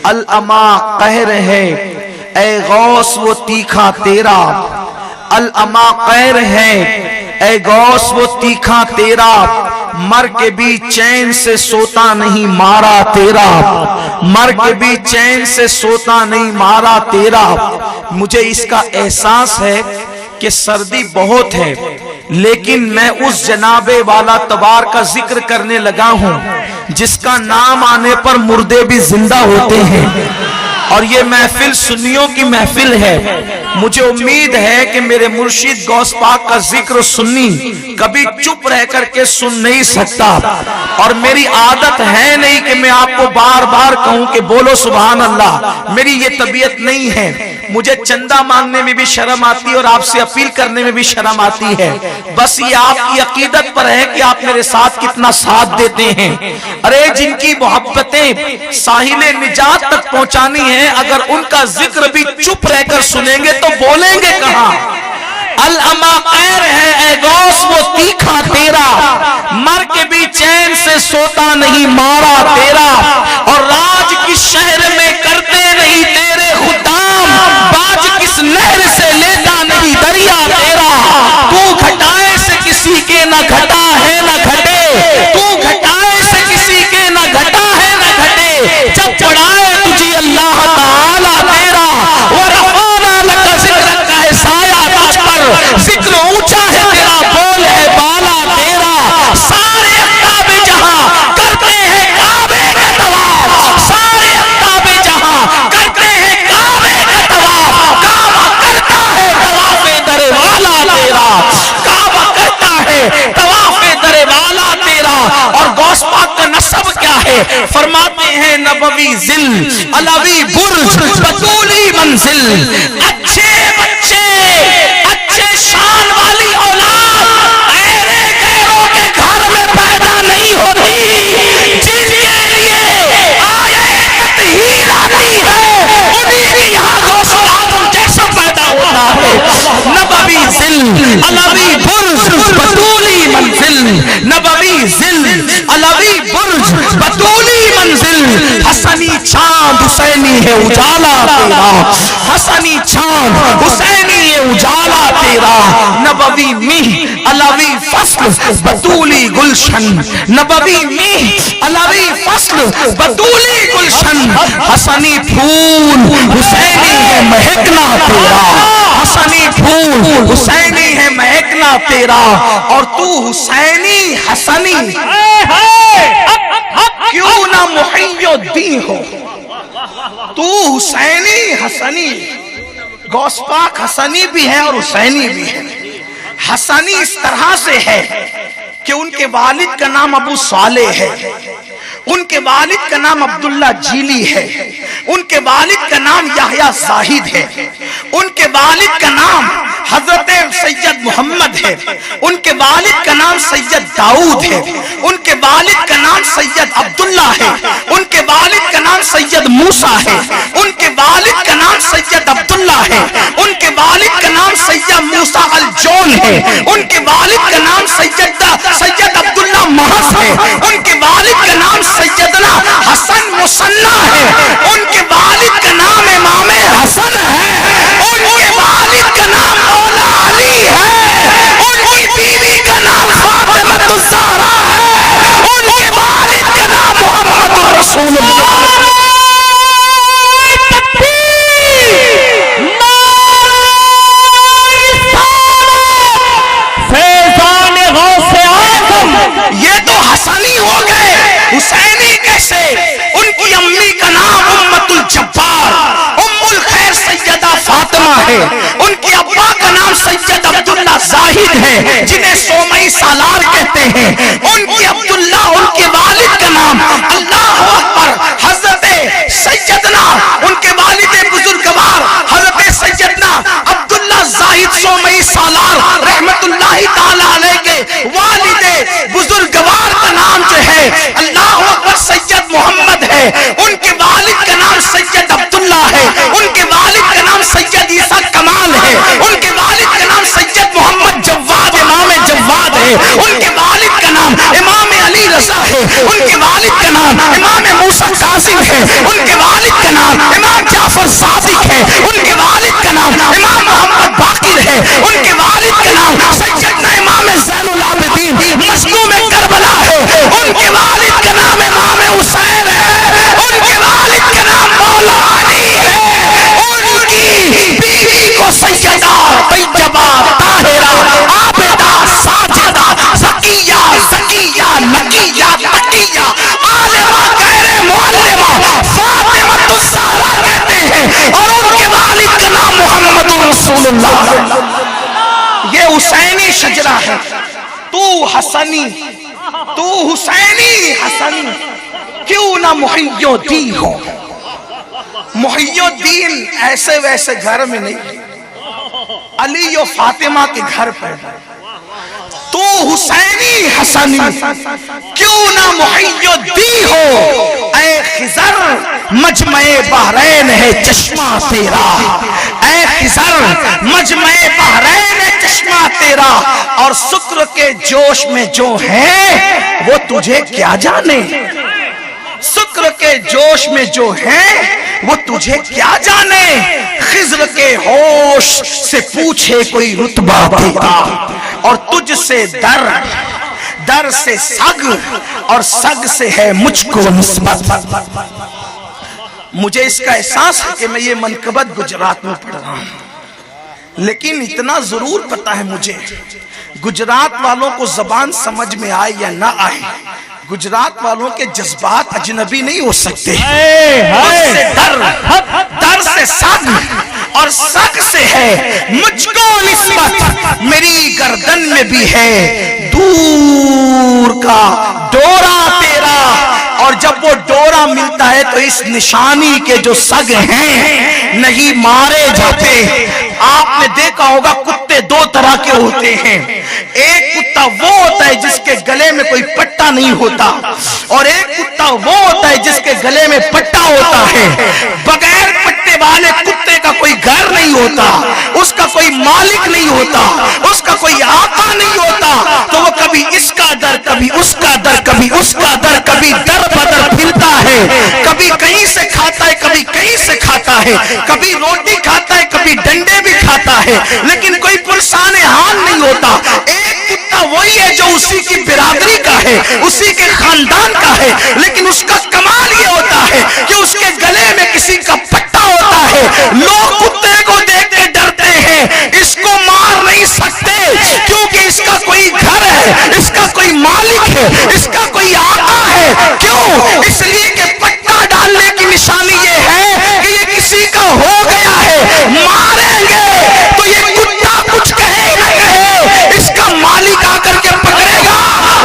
الأما قہر ہے اے غوث وہ تیکھا تیرا، الأما قہر ہے اے غوث وہ تیکھا تیرا، مر کے بھی چین سے سوتا نہیں مارا تیرا، مر کے بھی چین سے سوتا نہیں مارا تیرا۔ مجھے اس کا احساس ہے کہ سردی بہت ہے، لیکن میں اس جناب والا تبار کا ذکر کرنے لگا ہوں جس کا نام آنے پر مردے بھی زندہ ہوتے ہیں، اور یہ محفل سنیوں کی محفل ہے۔ مجھے امید ہے کہ میرے مرشد غوث پاک کا ذکر سنی کبھی چپ رہ کر کے سن نہیں سکتا، اور میری عادت ہے نہیں کہ میں آپ کو بار بار کہوں کہ بولو سبحان اللہ، میری یہ طبیعت نہیں ہے۔ مجھے چندہ مانگنے میں بھی شرم آتی ہے اور آپ سے اپیل کرنے میں بھی شرم آتی ہے، بس یہ آپ کی عقیدت پر ہے کہ آپ میرے ساتھ کتنا ساتھ دیتے ہیں۔ ارے جن کی محبتیں ساحل نجات تک پہنچانی ہیں، اگر ان کا ذکر بھی چپ رہ کر سنیں گے تو بولیں گے کہاں؟ الأما قہر ہے اے غوث وہ تیکھا تیرا، مر کے بھی چین سے سوتا نہیں مارا تیرا، اور راج کس شہر میں کرتے نہیں تیرے خدام، باج کس نہر سے لیتا نہیں دریا تیرا، تو گھٹائے سے کسی کے نہ گھٹا ہے نہ گھٹے، تو گھٹائے سے کسی کے نہ گھٹا ہے نہ گھٹے، جب پڑھائے تجھے اللہ تعالیٰ تیرا، ورفعنا لک ذکرک کا ہے سایہ تجھ پر، ذکر اونچا ہے تیرا، بول ہے بالا تیرا، سارے اقطاب جہاں کرتے ہیں کعبے کا طواف، سارے اقطاب جہاں کرتے ہیں کعبے کا طواف، کعبہ کرتا ہے طواف در والا تیرا، کعبہ کرتا ہے طواف در والا تیرا۔ اور غوث پاک کا نسب کیا ہے؟ فرماتے ہیں نبوی ذل علوی برج بطولی منزل، اچھے بچے اچھے شان والی اولاد ایرے غیروں کے گھر میں پیدا نہیں ہوتی، جن کے لیے آیت تطہیر آتی ہے انہیں بھی یہاں غوث العالم جیسا پیدا ہوتا ہے۔ نبوی ذل علوی برج بطولی منزل، نبوی ذل علوی برج بطولی منزل، حسنی چاند حسینی ہے اجالا تیرا، حسنی چاند حسینی ہے اجالا تیرا، نبوی میہ علوی فصل بطولی گلشن، نبوی میہ علوی فصل بطولی گلشن، حسنی پھول حسینی ہے مہکنا تیرا، حسنی پھول حسینی ہے مہکنا تیرا، اور تو حسینی حسنی کیوں نہ محی الدین ہو، تو حسینی حسنی، غوث پاک حسنی بھی ہے اور حسینی بھی ہے۔ حسنی اس طرح سے ہے کہ ان کے والد کا نام ابو صالح ہے، ان کے والد کا نام عبداللہ جیلی ہے، ان کے والد کا نام یحییٰ زاہد ہے، ان کے والد کا نام حضرت سید محمد ہے، ان کے والد کا نام سید داؤد ہے، ان کے والد کا نام سید عبداللہ ہے، ان کے والد کا نام سید موسیٰ ہے، ان کے والد کا نام سید عبداللہ ہے، ان کے والد کا نام سید موسیٰ الجون ہے، ان کے والد کا نام سید عبداللہ محض ہے، ان کے والد کا نام سیدنا حسن مصنع ہے، ان کے والد کا نام امام حسن ہے، ان کے والد کا نام مولا علی ہے، ان کی بیوی کا نام فاطمہ الزہرا ہے، ان کے والد کا نام محمد رسول اللہ۔ یہ تو حسنی ہو گئے، حسینی کیسے؟ ان کی امی کا نام امت الجبار ام الخیر سیدہ فاطمہ ہے، ان کی ابا کا نام سید عبداللہ زاہد ہے جنہیں سومئی سالار کہتے ہیں، ان کی عبداللہ ان کے والد کا نام اللہ اکبر حضرت سیدنا ان کے والد بزرگوار حضرت سیدنا عبداللہ زاہد سومئی سالار رحمت اللہ تعالی علیہ کے والد بزرگوار کا نام جو ہے اللہ اکبر سید محمد ہے، ان کے والد کا نام سید عبداللہ ہے، ان کے والد کا نام سید عیسیٰ کمال ہے، ان کے والد کا نام سید محمد جواد امام جواد ہے، ان کے والد کا نام امام علی رضا ہے، ان کے والد کا نام امام موسیٰ کاظم ہے، ان کے والد کا نام شجرہ ہے، تو حسنی تو حسینی حسنی، کیوں نہ محی الدین ہو۔ محی الدین ایسے ویسے گھر میں نہیں، علی و فاطمہ کے گھر پر، تو حسینی حسنی کیوں نہ محی الدین ہو۔ اے خضر مجمع بحرین ہے چشمہ تیرا، اے خضر مجمع بحرین ہے چشمہ تیرا، اور سکر کے جوش میں جو ہے وہ تجھے کیا جانے، سکر کے جوش میں جو ہے وہ تجھے کیا جانے، خضر کے ہوش سے پوچھے کوئی رتبہ تیرا، اور تجھ سے در سے سگ، اور سگ سے ہے مجھ کو نسبت۔ مجھے اس کا احساس ہے کہ میں یہ منقبت گجرات میں پڑھ رہا ہوں، لیکن اتنا ضرور پتا ہے مجھے، گجرات والوں کو زبان سمجھ میں آئے یا نہ آئے، گجرات والوں کے جذبات اجنبی نہیں ہو سکتے۔ در سے سگ، اور سگ سے ہے مجھ کو نسبت، میری گردن میں بھی ہے دور کا ڈورا تیرا، اور جب وہ ڈورا ملتا ہے تو اس نشانی کے جو سگ ہیں نہیں مارے جاتے۔ آپ نے دیکھا ہوگا کتے دو طرح کے ہوتے ہیں، ایک کتا وہ ہوتا ہے جس کے گلے میں کوئی پٹا نہیں ہوتا، اور ایک کتا وہ ہوتا ہے جس کے گلے میں پٹا ہوتا ہے۔ بغیر پٹے والے کتے کا کوئی گھر نہیں ہوتا، اس کا کوئی مالک نہیں ہوتا، اس کا کوئی آقا نہیں ہوتا، تو وہ کبھی اس کا در کبھی اس کا در کبھی اس کا در، کبھی در بدر پھرتا ہے، کبھی کہیں سے کھاتا ہے کبھی کہیں سے کھاتا ہے، کبھی روٹی کھاتا ہے کبھی ڈنڈے بھی کھاتا ہے، لیکن کوئی پرسان حال نہیں ہوتا۔ ایک کتا وہی ہے جو اسی کی برادری کا ہے، اسی کے خاندان کا ہے، لیکن اس کا کمال یہ ہوتا ہے کہ اس کے گلے میں کسی کا پٹا ہوتا ہے۔ لوگ کتے کو دیکھ کے ڈرتے ہیں، اس کو مار نہیں سکتے کیونکہ اس کا کوئی گھر ہے، اس کا کوئی مالک ہے، اس کا کوئی آقا ہے۔ کیوں؟ اس لیے کہ پٹا ڈالنے کی نشانی یہ ہے کہ یہ کسی کا ہو گیا ہے، ماریں گے تو یہ کتا کچھ کہے نہ کہے، اس کا مالک آ کر کے پکڑے گا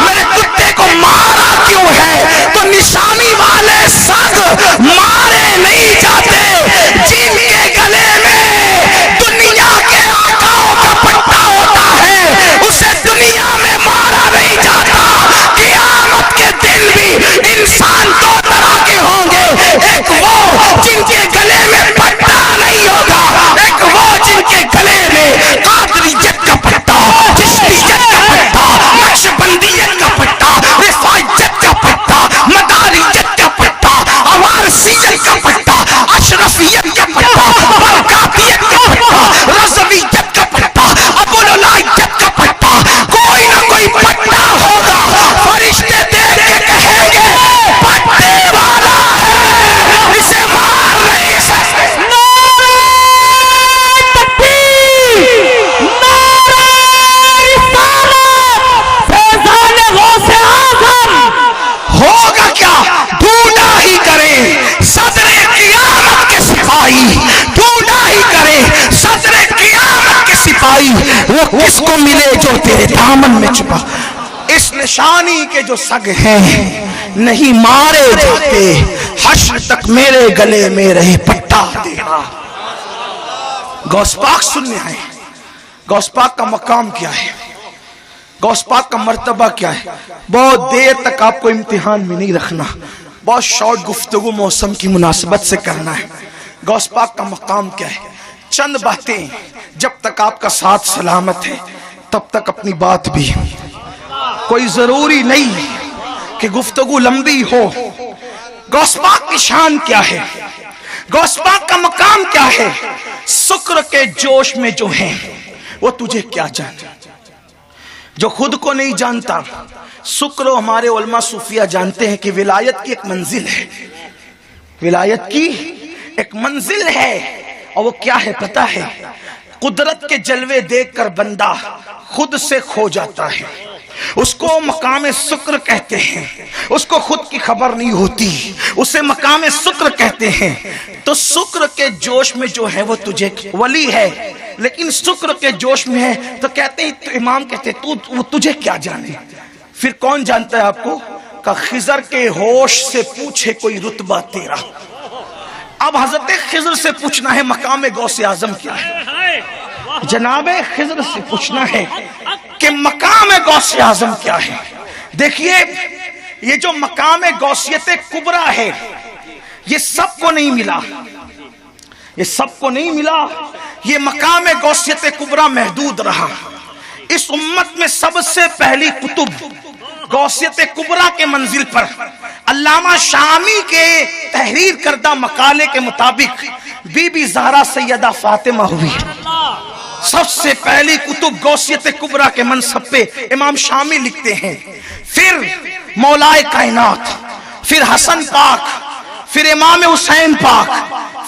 میرے کتے کو مارا کیوں ہے۔ تو نشانی والے سگ مارے نہیں جاتے، جن کے گلے میں دنیا کے آقاؤں کا پٹا ہوتا ہے اسے دنیا میں مارا نہیں جاتا۔ قیامت کے دن بھی انسان دو طرح کے ہوں گے، ایک وہ جن کے گلے میں پٹا نہیں ہوگا، ایک وہ جن کے گلے میں قادریت کا پٹا، چشتیت کا پٹا، نقشبندیت کا پٹا، رفاعیت کا پٹا، مداریت کا پٹا، عوارضیت کا پٹا، اشرفیت کا پٹا، برکاتیت کا پٹا، رضویت کا پٹا، ابوالولائیت کا پٹا، کوئی نہ کوئی پٹا ہوگا۔ فرشتے دیکھ کے کہیں گے پٹے والا ہے، اسے مار نہیں سکتے۔ ہوگا کیا؟ ڈھونڈا ہی کریں صدر قیامت کے سپاہی، ڈھونڈا ہی کریں صدر قیامت کے سپاہی، وہ کس کو ملے جو تیرے دامن میں چھپا۔ اس نشانی کے جو سگ ہیں نہیں مارے جاتے، حشر تک میرے گلے میں رہے پٹا تیرا۔ غوث پاک سننے آئے، غوث پاک کا مقام کیا ہے، غوث پاک کا مرتبہ کیا ہے۔ بہت دیر تک آپ کو امتحان میں نہیں رکھنا، بہت شارٹ گفتگو موسم کی مناسبت سے کرنا ہے۔ غوث پاک کا مقام کیا ہے، چند باتیں، جب تک آپ کا ساتھ سلامت ہے تب تک اپنی بات بھی، کوئی ضروری نہیں کہ گفتگو لمبی ہو۔ غوث پاک کی شان کیا ہے، غوث پاک کا مقام کیا ہے، سکر کے جوش میں جو ہیں وہ تجھے کیا جانے، جو خود کو نہیں جانتا۔ سکر ہمارے علماء صوفیہ جانتے ہیں کہ ولایت کی ایک منزل ہے، ولایت کی ایک منزل ہے، اور وہ کیا ہے پتہ ہے، قدرت کے جلوے دیکھ کر بندہ خود سے کھو جاتا ہے، اس کو مقام سکر کہتے ہیں، اس کو خود کی خبر نہیں ہوتی، اسے مقام سکر کہتے ہیں۔ تو سکر کے جوش میں جو ہے وہ تجھے ولی ہے، لیکن شکر کے جوش میں ہے تو کہتے ہیں، تو امام کہتے ہیں وہ تجھے کیا جانے؟ پھر کون جانتا ہے آپ کو؟ کہ خضر کے ہوش سے پوچھے کوئی رتبہ تیرا۔ اب حضرت خضر سے پوچھنا ہے مقام غوث اعظم کیا ہے، جناب خضر سے پوچھنا ہے کہ مقام غوث اعظم کیا ہے۔ دیکھیے یہ جو مقام غوثیت کبریٰ ہے یہ سب کو نہیں ملا، یہ سب کو نہیں ملا، یہ مقام غوثیت کبریٰ محدود رہا۔ اس امت میں سب سے پہلی کتب غوثیت کبریٰ کے منزل پر علامہ شامی کے تحریر کردہ مقالے کے مطابق بی بی زہرا سیدہ فاطمہ ہوئی۔ سب سے پہلی کتب غوثیت کبریٰ کے منصب پہ امام شامی لکھتے ہیں، پھر مولائے کائنات، پھر حسن پاک، پھر امام حسین پاک،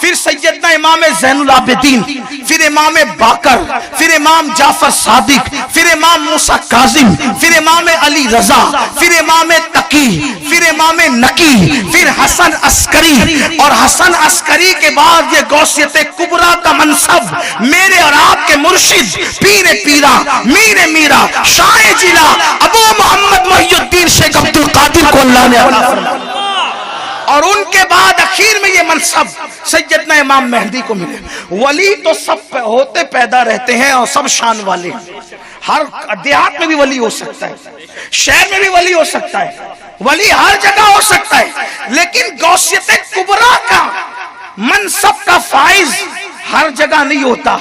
پھر سیدنا امام زین العابدین، پھر امام باقر، پھر امام جعفر صادق، پھر امام موسیٰ کاظم، پھر امام علی رضا، پھر امام تقی، پھر امام نقی، پھر حسن عسکری، اور حسن عسکری کے بعد یہ غوثیت کبریٰ کا منصب میرے اور آپ کے مرشد پیر پیرا، میر میرا، شاہ جلا، ابو محمد محی الدین شیخ عبد القادر کو اللہ نے عطا فرمایا، اور ان کے بعد اخیر میں یہ منصب سیدنا امام مہدی کو ملے۔ ولی تو سب ہوتے پیدا رہتے ہیں اور سب شان والے، ہر دیہات میں بھی ولی ہو سکتا ہے، شہر میں بھی ولی ہو سکتا ہے، ولی ہر جگہ ہو سکتا ہے، لیکن غوثیت کبریٰ کا منصب کا فائز ہر جگہ نہیں ہوتا،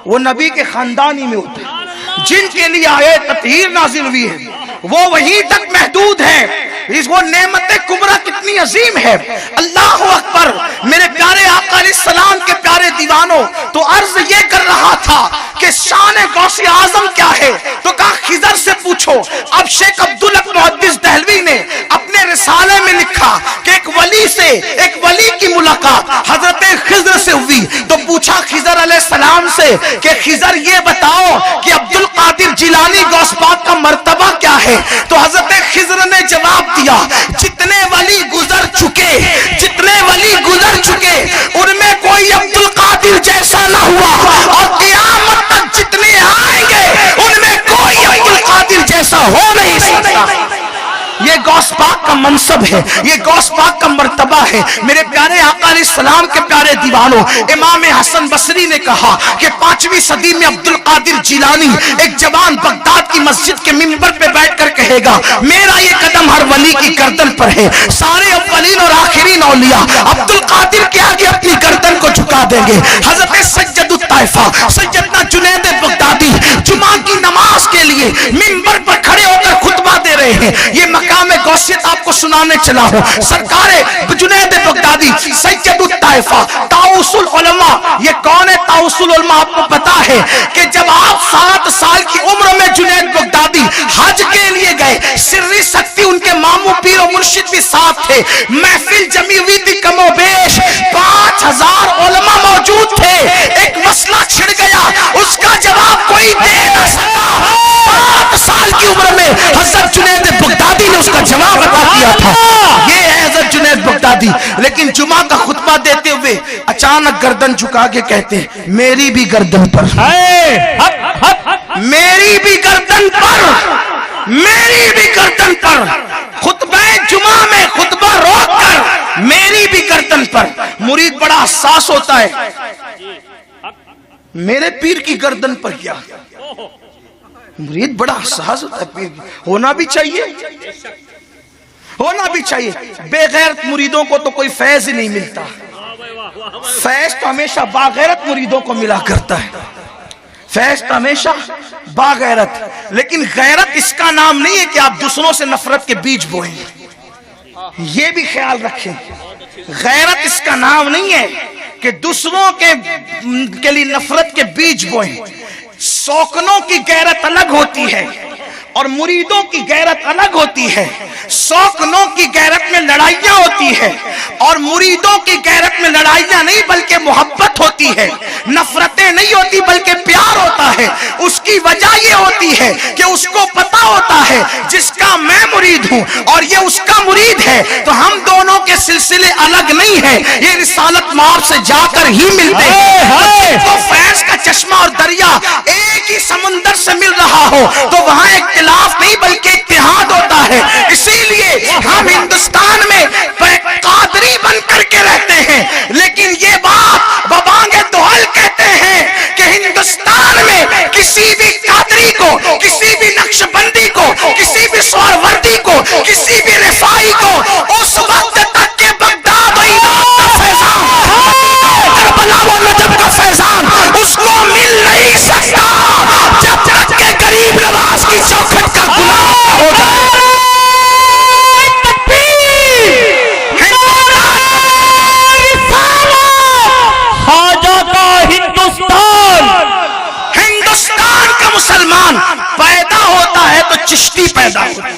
وہ نبی کے خاندانی میں ہوتا ہے۔ جن کے لیے آیت تطہیر نازل ہوئی ہے وہ وہیں تک محدود ہے۔ وہ نعمت کبریٰ کتنی عظیم ہے، اللہ اکبر۔ میرے پیارے آقا علیہ السلام کے پیارے دیوانوں، تو عرض یہ کر رہا تھا کہ شان غوث اعظم کیا ہے، تو کہا خضر سے پوچھو۔ اب شیخ عبدالحق محدث دہلوی نے اپنے رسالے میں لکھا کہ ایک ولی سے، ایک ولی کی ملاقات حضرت خضر سے ہوئی، تو پوچھا خضر علیہ السلام سے کہ خضر یہ بتاؤ کہ عبد القادر جیلانی غوث پاک کا مرتبہ کیا ہے؟ تو حضرت خضر نے جواب دیا، جتنے ولی گزر چکے، جتنے ولی گزر چکے ان میں کوئی عبد القادر جیسا نہ ہوا، اور قیامت تک جتنے آئیں گے ان میں کوئی عبد القادر جیسا ہو نہیں سکتا۔ یہ غوث پاک کا منصب ہے، یہ غوث پاک کا مرتبہ ہے۔ میرے پیارے آقا علیہ السلام کے پیارے دیوانوں، امام حسن بصری نے کہا کہ 5ویں صدی میں عبد القادر جیلانی ایک جوان بغداد کی مسجد کے منبر پہ بیٹھ کر کہے گا، میرا یہ قدم ہر ولی کی گردن پر ہے، سارے اولین اور آخرین اولیاء عبد القادر کے آگے اپنی گردن کو جھکا دیں گے۔ حضرت سید الطائفہ سیدنا جنید بغدادی جمعہ کی نماز کے لیے منبر پر کھڑے ہو کر خطبہ دے رہے ہیں۔ یہ مقام غوثیت آپ کو سنانے چلا ہوں۔ سرکار جنید بغدادی سید الطائفہ طاؤس العلماء، یہ کون ہے طاؤس العلماء؟ آپ کو پتا ہے کہ جب آپ 7 سال کی عمر میں جنید بغدادی حج کے لیے گئے، سری سکتی ان کے ماموں پیر و مرشد بھی ساتھ تھے، محفل جمی ہوئی تھی کم و بیش 5000 علماء موجود تھے، ایک مسئلہ چھڑ گیا، اس کا جواب کوئی دے نہ سکا۔ 7 سال کی عمر میں حضرت جنید بغدادی نے اس کا جواب عطا کیا تھا۔ یہ ہے حضرت جنید بغدادی۔ لیکن جمعہ کا خطبہ دیتے ہوئے اچانک گردن جھکا کے کہتے ہیں، میری بھی گردن پر، میری بھی گردن پر، میری بھی گردن پر، خطبہ جمعہ میں خطبہ روک کر میری بھی گردن پر۔ مرید بڑا حساس ہوتا ہے، میرے پیر کی گردن پر کیا؟ مرید بڑا حساس ہوتا ہے، پیر ہونا بھی چاہیے، ہونا بھی چاہیے۔ بے غیرت مریدوں کو تو کوئی فیض ہی نہیں ملتا، فیض تو ہمیشہ باغیرت مریدوں کو ملا کرتا ہے، فیض تو ہمیشہ باغیرت۔ لیکن غیرت اس کا نام نہیں ہے کہ آپ دوسروں سے نفرت کے بیج بوئیں، یہ بھی خیال رکھیں۔ غیرت اس کا نام نہیں ہے کہ دوسروں کے لیے نفرت کے بیج بوئیں۔ سوکنوں کی غیرت الگ ہوتی ہے اور مریدوں کی غیرت الگ ہوتی ہے۔ سوکنوں کی غیرت میں لڑائیاں ہوتی ہے اور مریدوں کی غیرت میں لڑائیاں نہیں بلکہ محبت ہوتی ہے، نفرتیں نہیں ہوتی بلکہ پیار ہوتا ہے۔ اس کی وجہ یہ ہوتی ہے کہ اس کو پتا ہوتا ہے جس کا میں مرید ہوں اور یہ اس کا مرید ہے، تو ہم دونوں کے سلسلے الگ نہیں ہیں، یہ رسالت مآب سے جا کر ہی ملتے ہیں۔ تو فیض کا چشمہ اور دریا ایک ہی سمندر سے مل رہا ہو تو وہاں اختلاف نہیں بلکہ اتحاد ہوتا ہے۔ اسی لیے ہم ہندوستان میں قادری بن کر کے رہتے ہیں، لیکن یہ بات ببانگ دوحل کہتے ہیں کہ ہندوستان میں کسی بھی قادری کو، کسی بھی نقش بندی کو، کسی بھی سہروردی کو، کسی بھی رفائی کو اس وقت تک کہ بغداد و عراق کا فیضان، کربلا و نجف کا فیضان اس کو مل نہیں سکتا جب تک کہ غریب نواز کی چوکھٹ کا غلام ہو جائے۔ ہندوستان کا مسلمان پیدا ہوتا ہے تو چشتی پیدا ہوتا ہے۔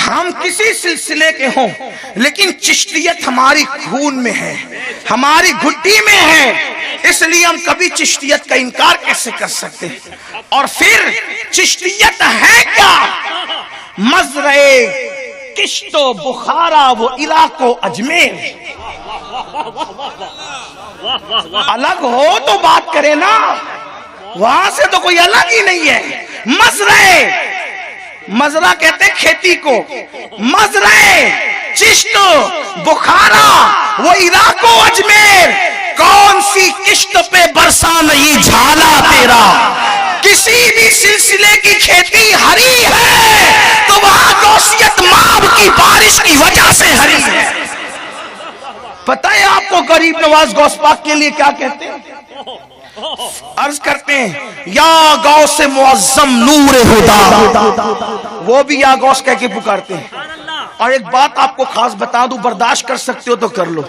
ہم کسی سلسلے کے ہوں لیکن چشتیت ہماری خون میں ہے، ہماری گھٹی میں ہے، اس لیے ہم کبھی چشتیت کا انکار کیسے کر سکتے ہیں؟ اور پھر چشتیت ہے کیا؟ مزرعے کشت و بخارا وہ عراق و اجمیر۔ الگ ہو تو بات کرے نا، وہاں سے تو کوئی الگ ہی نہیں ہے۔ مزرعہ کہتے ہیں کھیتی کو، مزرعے چشت بخارا وہ عراق و اجمیر، کون سی کشت پہ برسا نہیں جھالا تیرا؟ کسی بھی سلسلے کی کھیتی ہری ہے تو وہاں غوثیت مآب کی بارش کی وجہ سے ہری ہے۔ پتہ ہے آپ کو غریب نواز غوث پاک کے لیے کیا کہتے ہیں؟ عرض کرتے ہیں یا غوث معظم نور ہدا، وہ بھی یا غوث کہہ کے پکارتے ہیں۔ اور ایک بات آپ کو خاص بتا دوں، برداشت کر سکتے ہو تو کر لو،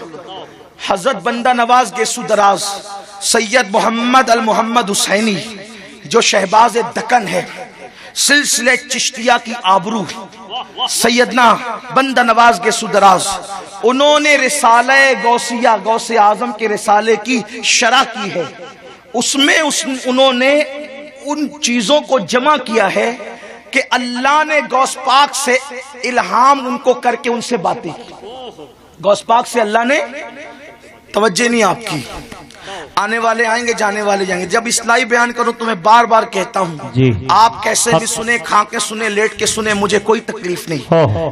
حضرت بندہ نواز گیسو دراز سید محمد المحمد حسینی جو شہباز دکن ہے، سلسلہ چشتیہ کی آبرو، سیدنا بندہ نواز گیسو دراز، انہوں نے رسالہ غوثیہ غوث اعظم کے رسالے کی شرح کی ہے۔ اس میں انہوں نے ان چیزوں کو جمع کیا ہے کہ اللہ نے غوث پاک سے الہام ان کو کر کے ان سے باتیں کی۔ غوث پاک سے اللہ نے توجہ نہیں آپ کی، آنے والے آئیں گے جانے والے جائیں گے۔ جب اصلاحی بیان کروں تو میں بار بار کہتا ہوں آپ کیسے بھی سنیں، کھا کے سنیں، لیٹ کے سنیں، مجھے کوئی تکلیف نہیں،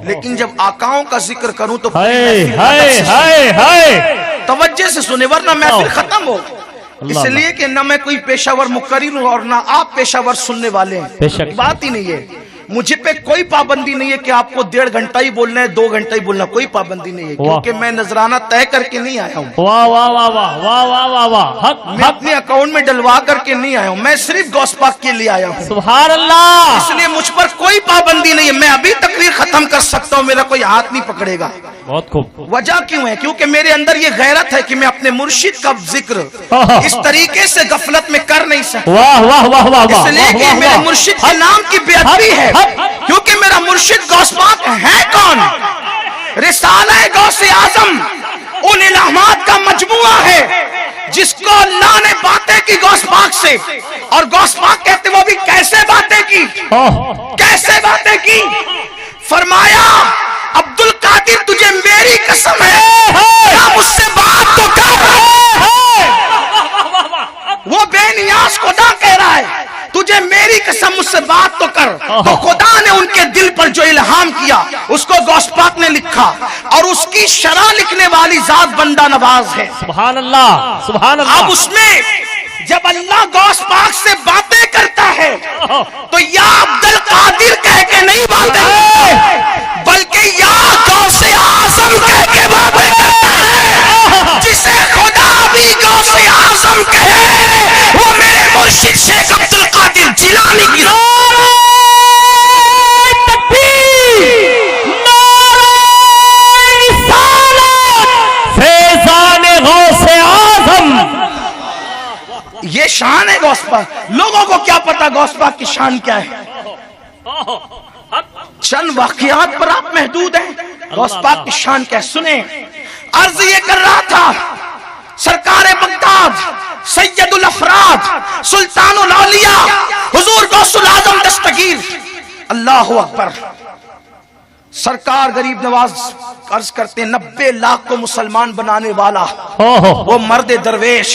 لیکن جب آقاؤں کا ذکر کروں تو توجہ سے سنیں ورنہ محفل ختم ہو۔ اس لیے کہ نہ میں کوئی پیشہ ور مقرر ہوں اور نہ آپ پیشہ ور سننے والے ہیں، بات ہی نہیں ہے۔ مجھے پہ کوئی پابندی نہیں ہے کہ آپ کو 1.5 گھنٹہ ہی بولنا ہے، 2 گھنٹہ ہی بولنا، کوئی پابندی نہیں ہے، کیونکہ میں نذرانہ طے کر کے نہیں آیا ہوں، میں اپنے اکاؤنٹ میں ڈلوا کر کے نہیں آیا ہوں، میں صرف غوث پاک کے لیے آیا ہوں۔ سبحان اللہ۔ اس لیے مجھ پر کوئی پابندی نہیں ہے، میں ابھی تقریر ختم کر سکتا ہوں، میرا کوئی ہاتھ نہیں پکڑے گا۔ بہت خوب۔ وجہ کیوں ہے؟ کیونکہ میرے اندر یہ غیرت ہے کہ میں اپنے مرشد کا ذکر اس طریقے سے غفلت میں کر نہیں سکتا، اس لیے کہ میرے مرشد کے نام کی بے ادبی ہے، کیونکہ میرا مرشد غوث پاک ہے کون؟ رسالہ غوث اعظم ان الہامات کا مجموعہ ہے جس کو اللہ نے باتیں کی غوث پاک سے، اور غوث پاک کہتے وہ بھی کیسے باتیں کی، کیسے باتیں کی؟ فرمایا عبد القادر تجھے میری قسم ہے کیا مجھ سے بات تو کر، وہ بے نیاز خدا کہہ رہا ہے تجھے میری قسم مجھ سے بات تو کر، تو خدا نے ان کے دل پر جو الہام کیا اس کو غوث پاک نے لکھا، اور اس کی شرح لکھنے والی ذات بندہ نواز ہے۔ سبحان اللہ، سبحان اللہ۔ اب اس میں جب اللہ غوث پاک سے باتیں کرتا ہے تو یا عبد القادر کہہ کے نہیں باتیں، بلکہ یا غوث اعظم کہہ کے باتیں کرتا ہے، جسے خدا بھی غوث اعظم کہے وہ میرے مرشد شیخ عبد القادر جیلانی کی یہ شان ہے غوث پاک۔ لوگوں کو کیا پتا غوث پاک کی شان کیا ہے؟ چند واقعات پر آپ محدود ہیں، غوث پاک کی شان کیا ہے؟ سنیں، عرض یہ کر رہا تھا سرکار بغداد سیدُ الافراد سلطان الاولیاء حضور غوث العظم دستگیر. اللہ اکبر. سرکار غریب نواز عرض کرتے ہیں 90 لاکھ کو مسلمان بنانے والا وہ مرد درویش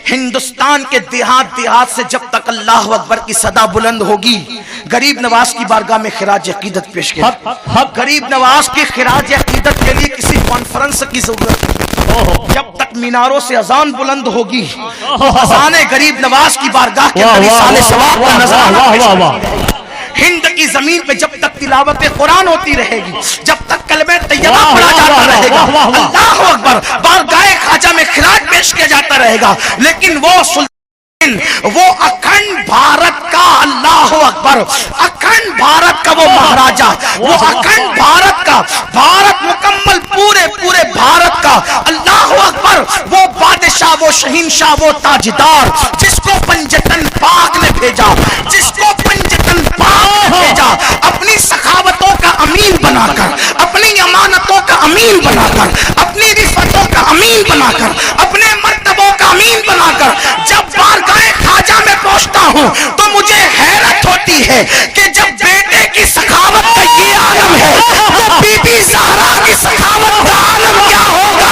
ہندوستان کے دیہات دیہات سے جب تک اللہ اکبر کی صدا بلند ہوگی غریب نواز کی بارگاہ میں خراج عقیدت پیش کریں. غریب نواز کی خراج عقیدت کے لیے کسی کانفرنس کی ضرورت نہیں. جب تک میناروں سے اذان بلند ہوگی اذان غریب نواز کی بارگاہ کے اندر سال ثواب کا نظرانہ. ہند کی زمین پہ جب تک تلاوت قرآن ہوتی رہے گی، جب تک کلمہ طیبہ پڑھا جاتا رہے گا، اللہ اکبر بارگاہ خواجہ میں خراج پیش کیا جاتا رہے گا. لیکن وہ سلطان، وہ اکھنڈ بھارت کا، اللہ اکبر، اکھنڈ بھارت کا وہ مہاراجا، وہ اکھنڈ بھارت کا، بھارت مکمل پورے بھارت کا، اللہ اکبر، وہ بادشاہ، وہ شہنشاہ، وہ تاجدار جس کو پنجتن پاک نے بھیجا، جس کو پنجتن پاک نے بھیجا، اپنی سخاوتوں کا امین بنا کر، اپنی امانتوں کا امین بنا کر، اپنی رفتوں کا امین بنا کر، اپنے مرتبوں کا امین بنا کر جب بارگاہ خواجہ میں پہنچتا ہوں تو مجھے حیرت ہوتی ہے کہ جب بیٹے کی سخاوت کا یہ عالم ہے تو بی بی زہرا کی سخاوت کا عالم کیا ہوگا.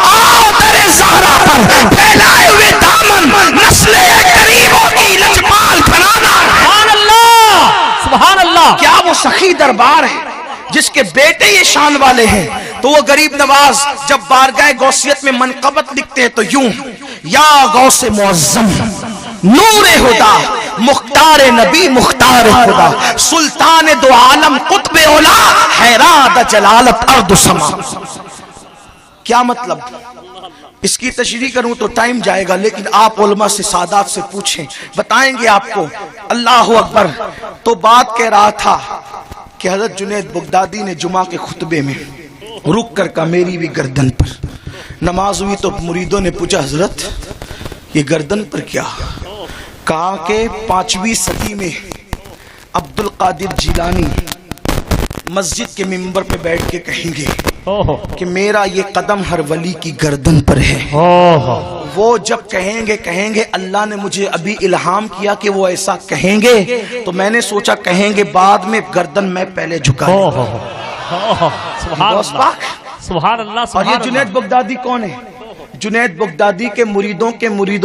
آؤ در زہرا پر پھیلائے ہوئے دامن نسل کریموں کی لجپال بنانا. سبحان اللہ، سبحان اللہ. کیا وہ سخی دربار ہے جس کے بیٹے یہ شان والے ہیں؟ تو وہ غریب نواز جب بارگاہ غوثیت میں منقبت لکھتے ہیں تو یوں: یا غوث معظم نور ہدا مختار نبی مختار خدا سلطان دو عالم قطب اولا حیرات جلالت ارض سما. کیا مطلب؟ اس کی تشریح کروں تو ٹائم جائے گا، لیکن آپ علماء سے سادات سے پوچھیں، بتائیں گے آپ کو. اللہ اکبر. تو بات کہہ رہا تھا کہ حضرت جنید بغدادی نے جمعہ کے خطبے میں رک کر کہا میری بھی گردن پر. نماز ہوئی تو مریدوں نے پوچھا حضرت یہ گردن پر کیا؟ کہا کہ 5ویں صدی میں عبد القادر جیلانی مسجد کے منبر پہ بیٹھ کے کہیں گے کہ میرا یہ قدم ہر ولی کی گردن پر ہے. وہ جب کہیں گے اللہ نے مجھے ابھی الہام کیا کہ وہ ایسا کہیں گے، تو میں نے سوچا کہیں گے بعد میں گردن میں پہلے جھکا. سبحان اللہ. اور یہ جنید بغدادی کون ہے؟ جنید بغدادی کے مریدوں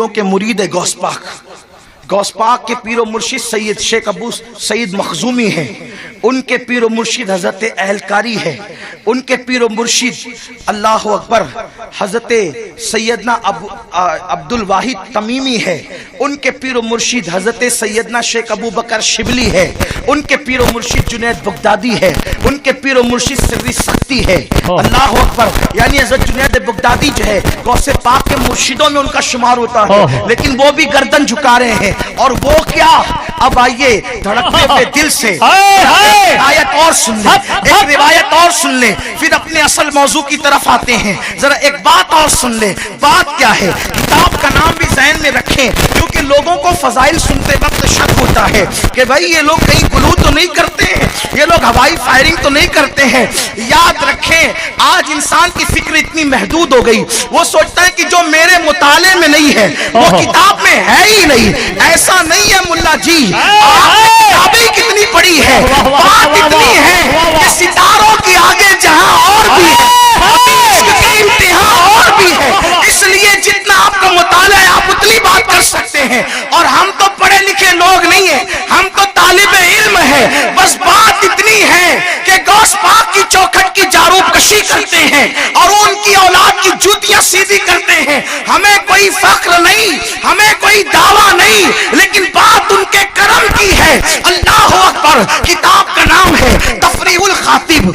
کے مرید ہے غوث پاک. غوث پاک کے پیر و مرشد سید شیخ ابو سعید مخزومی ہے، ان کے پیر و مرشد حضرت اہلکاری ہے، ان کے پیر و مرشد اللہ اکبر حضرت سیدنا عبد الواحد تمیمی ہے، ان کے پیر و مرشد حضرت سیدنا شیخ ابو بکر شبلی ہے، ان کے پیر و مرشد جنید بغدادی ہے، ان کے پیر و مرشد سری سختی ہے. اللہ اکبر. یعنی حضرت جنید بغدادی جو ہے غوث پاک کے مرشدوں میں ان کا شمار ہوتا ہے، لیکن وہ بھی گردن جھکا رہے ہیں. اور وہ کیا؟ اب آئیے دھڑکتے ہوئے دل سے آیت اور سن لیں، ایک روایت اور سن لیں، پھر اپنے اصل موضوع کی طرف آتے ہیں. ذرا ایک بات اور سن لیں. بات کیا ہے؟ کتاب کا نام بھی ذہن میں رکھیں، کیونکہ لوگوں کو فضائل سنتے وقت شک ہوتا ہے کہ بھائی یہ لوگ کہیں غلو تو نہیں کرتے ہیں، یہ لوگ ہوائی فائرنگ تو نہیں کرتے ہیں. یاد رکھیں آج انسان کی فکر اتنی محدود ہو گئی، وہ سوچتا ہے کہ جو میرے مطالعے میں نہیں ہے وہ کتاب میں ہے ہی نہیں. ایسا نہیں ہے ملا جی، آپ نے کتابیں کتنی پڑھی ہے، بات اتنی ہے کہ ستاروں کے آگے جہاں اور بھی ہے، عشق کی انتہا اور بھی ہے. اس لیے جتنا آپ کا مطالعہ ہے آپ اتنی بات کر سکتے ہیں. اور ہم تو پڑھے لکھے لوگ نہیں ہیں، ہم تو طالب علم ہیں. بس بات اتنی ہے کہ غوث پاک کی چوکھٹ کی جاروب کشی کرتے ہیں اور ان کی اولاد کی جوتیاں سیدھی کرتے ہیں. ہمیں کوئی فخر نہیں، ہمیں کوئی دعویٰ نہیں، لیکن بات ان کے کرم کی ہے. اللہ اکبر. کتاب کا نام ہے تفریح الخاطب،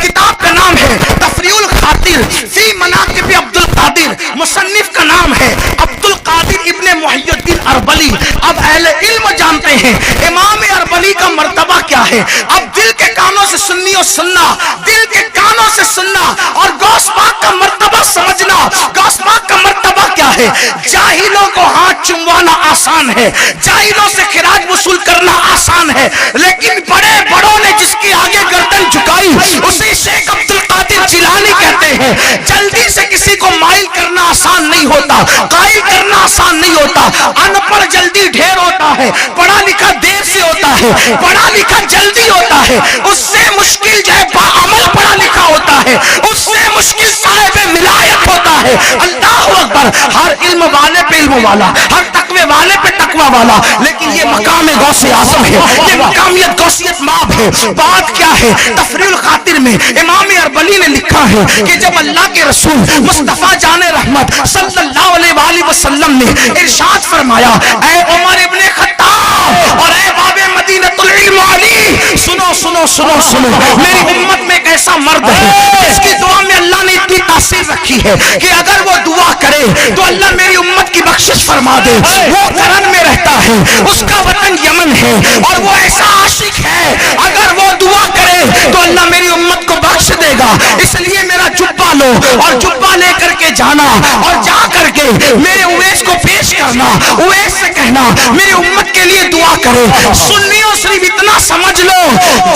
کتاب کا نام ہے تفریح الخاطر فی مناقب عبد القادر، مصنف کا نام ہے عبد القادر ابن محی الدین اربلی. اب اہل علم جانتے ہیں امام اربلی کا مرتبہ کیا ہے. اب دل کے کانوں سے سننی اور سننا، دل کے کانوں سے سننا اور غوث پاک کا مرتبہ سمجھنا. غوث پاک کا مرتبہ کیا ہے؟ جاہلوں کو ہاتھ چموانا آسان ہے، جاہلوں سے خراج وصول کرنا آسان ہے، لیکن بڑے بڑوں نے جس کی آگے گردن جھکائی اسے شیخ عبد القادر جیلانی کہتے رہے ہیں. جلدی سے کسی کو مائل کرنا آسان نہیں ہوتا, قائل کرنا آسان نہیں ہوتا. ان پڑھ جلدی ڈھیر ہوتا ہے, پڑھا لکھا دیر سے ہوتا ہے, پڑھا لکھا جلدی ہوتا ہے. اس سے مشکل جو ہے باعمل پڑھا لکھا ہوتا ہے, اس سے مشکل صاحب ولایت ہوتا ہے. اللہ اکبر. ہر علم والے پہ علم والا, ہر تقوی والے پہ تقوی والا, لیکن یہ مقام غوث اعظم ہے, یہ مقامیت غوثیت ماب ہے. بات کیا ہے؟ تفریح الخاطر میں امام اربلی نے لکھا ہے کہ جب اللہ کے رسول مصطفیٰ جان رحمت صلی اللہ علیہ وآلہ وسلم نے ارشاد فرمایا, اے عمر ابن خطاب اور اے باب مدینۃ العلم علی, سنو سنو سنو سنو, میری امت میں ایک ایسا مرد ہے جس کی دعا میں اللہ نے اتنی تاثیر رکھی ہے کہ اگر وہ دعا کرے تو اللہ میری امت کی بخشش فرما دے. وہ کرن میں رہتا ہے, اس کا وطن یمن ہے, اور وہ ایسا عاشق ہے, اگر وہ دعا کرے تو اللہ میری امت کو بخش دے گا. اس لیے میرا جبہ لو اور جبہ لے کر کے جانا, اور جا کر کے میرے اویس کو پیش کرنا, اویس سے کہنا میری امت کے لیے دعا کرے. سنیوں صرف اتنا سمجھ لو,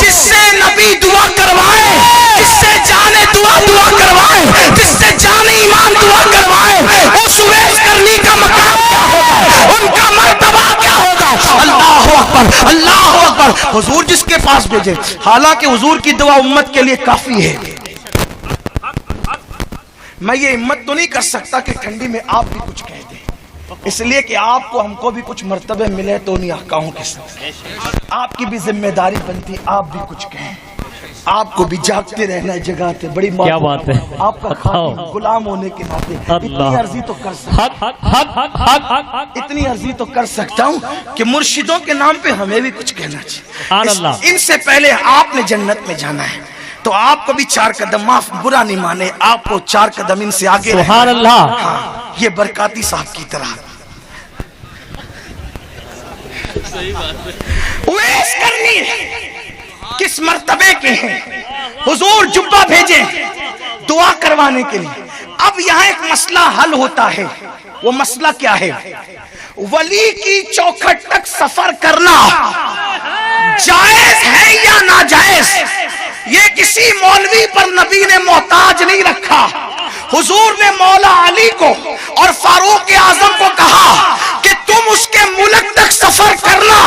جس سے نبی دعا کروائے, جس سے جانے دعا کروائے, جس سے جانے ایمان دعا کروائے, اس اویس کرنی کا مقام کیا ہوگا, ان کا مرتبہ کیا ہوگا. اللہ اکبر, اللہ اکبر. حضور جس کے پاس بھیجے, حالانکہ حضور کی دعا امت کے لیے کافی ہے. میں یہ ہمت تو نہیں کر سکتا کہ ٹھنڈی میں آپ بھی کچھ کہہ دیں, اس لیے کہ آپ کو ہم کو بھی کچھ مرتبے ملے تو نہیں آقاؤں کے ساتھ آپ کی بھی ذمہ داری بنتی, آپ بھی کچھ کہیں. آپ کو بھی جاگتے رہنا ہے, جگاتے. بڑی بات ہے, آپ کا خادم غلام ہونے کے ناطے اتنی عرضی تو کر سکتا, اتنی عرضی تو کر سکتا ہوں کہ مرشدوں کے نام پہ ہمیں بھی کچھ کہنا چاہیے. ان سے پہلے آپ نے جنت میں جانا ہے, تو آپ کو بھی 4 قدم, معاف برا نہیں مانے, آپ کو 4 قدم ان سے آگے. سبحان اللہ. ہاں, یہ برکاتی صاحب کی طرح اویس کرنی ہے. کس مرتبے کے ہیں حضور جبہ بھیجے دعا کروانے کے لیے. اب یہاں ایک مسئلہ حل ہوتا ہے. وہ مسئلہ کیا ہے؟ ولی کی چوکھٹ تک سفر کرنا جائز ہے یا ناجائز؟ یہ کسی مولوی پر نبی نے محتاج نہیں رکھا. حضور نے مولا علی کو اور فاروق اعظم کو کہا کہ تم اس کے ملک تک سفر کرنا,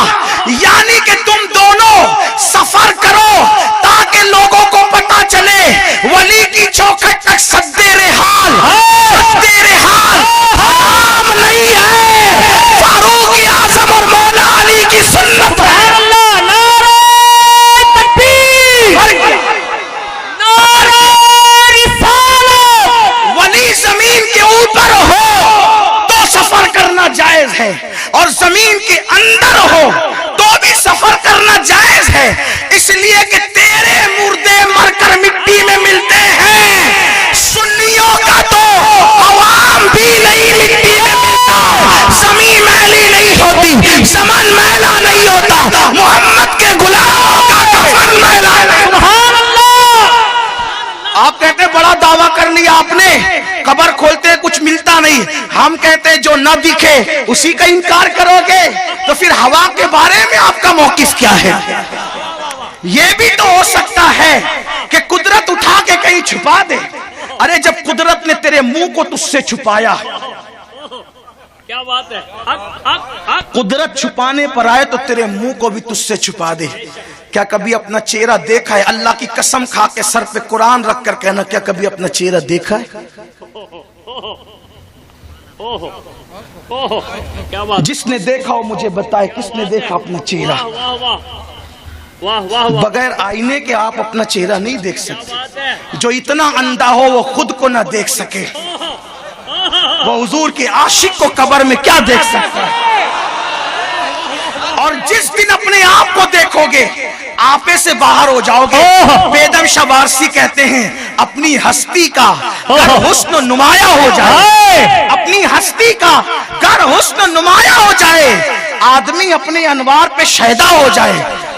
یعنی کہ تم دونوں سفر کرو تاکہ لوگوں کو پتا چلے ولی کی چوکھٹ تک سدے رحال حرام نہیں ہے. فاروق اعظم اور مولا علی کی سنت ہے. زمین کے اوپر ہو تو سفر کرنا جائز ہے, اور زمین کے اندر ہو تو بھی سفر کرنا جائز ہے. اس لیے کہ تیرے مردے مر کر مٹی میں ملتے ہیں, سنیوں کا تو عوام بھی نہیں مٹی میں ملتا. زمین میلی نہیں ہوتی, زمن میلا نہیں ہوتا, محمد کے غلاموں کا کفن میلا نہیں. آپ کہتے ہیں بڑا دعویٰ کر لیا آپ نے, قبر کھولتے کچھ ملتا نہیں. ہم کہتے ہیں جو نہ دکھے اسی کا انکار کرو گے, تو پھر ہوا کے بارے میں آپ کا موقف کیا ہے؟ یہ بھی تو ہو سکتا ہے کہ قدرت اٹھا کے کہیں چھپا دے. ارے جب قدرت نے تیرے منہ کو تجھ سے چھپایا, کیا بات ہے, قدرت چھپانے پر آئے تو تیرے منہ کو بھی تجھ سے چھپا دے. کیا کبھی اپنا چہرہ دیکھا ہے؟ اللہ کی قسم کھا کے سر پہ قرآن رکھ کر کہنا, کیا کبھی اپنا چہرہ دیکھا ہے؟ جس نے دیکھا ہو مجھے بتائے, کس نے دیکھا اپنا چہرہ؟ بغیر آئینے کے آپ اپنا چہرہ نہیں دیکھ سکتے. جو اتنا اندھا ہو وہ خود کو نہ دیکھ سکے, وہ حضور کے عاشق کو قبر میں کیا دیکھ سکتا ہے؟ اور جس دن اپنے آپ کو دیکھو گے آپے سے باہر ہو جاؤ گے. بیدم شاہ وارسی کہتے ہیں اپنی ہستی کا گر حسن نمایاں ہو جائے, اپنی ہستی کا گر حسن نمایاں ہو جائے, آدمی اپنے انوار پہ شہدا ہو جائے.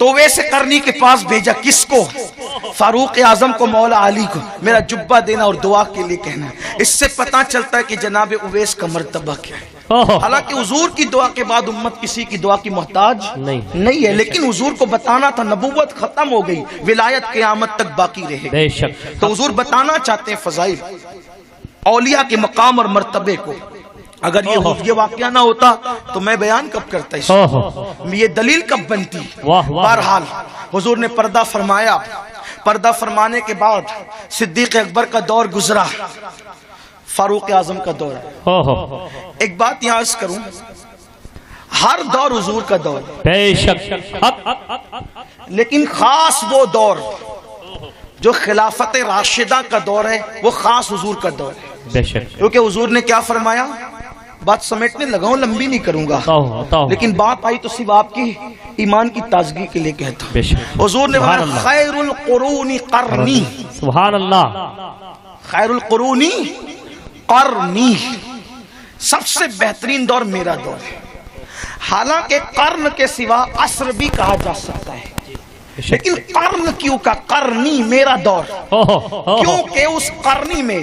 تو اویس قرنی کے پاس بھیجا، کس کو؟ فاروق اعظم کو، مولا علی کو، میرا جبہ دینا اور دعا کے لیے کہنا ہے۔ اس سے پتہ چلتا ہے کہ جناب اویس کا مرتبہ کیا ہے۔ حالانکہ حضور کی دعا کے بعد امت کسی کی دعا کی محتاج نہیں ہے، لیکن حضور کو بتانا تھا نبوت ختم ہو گئی، ولایت قیامت تک باقی رہے گی۔ تو حضور بتانا چاہتے ہیں فضائل اولیاء کے مقام اور مرتبے کو۔ اگر یہ واقعہ نہ ہوتا تو میں بیان کب کرتا اس یہ دلیل کب بنتی؟ بہرحال حضور نے پردہ فرمایا، پردہ فرمانے کے بعد صدیق اکبر کا دور گزرا، فاروق اعظم کا دور ہے۔ ایک بات یہاں عرض کروں، ہر دور حضور کا دور، بے شک، لیکن خاص وہ دور جو خلافت راشدہ کا دور ہے، وہ خاص حضور کا دور ہے۔ بے شک، کیونکہ حضور نے کیا فرمایا، بات سمیٹنے لگا ہوں، لمبی نہیں کروں گا، لیکن بات آئی تو صرف آپ کی ایمان کی تازگی کے لیے کہتا ہوں۔ حضور نے فرمایا خیر القرون قرنی، سبحان اللہ، خیر القرون قرنی، سب سے بہترین دور میرا دور ہے۔ حالانکہ قرن کے سوا عصر بھی کہا جا سکتا ہے، لیکن قرن کیوں کا قرنی میرا دور، کیونکہ اس قرنی میں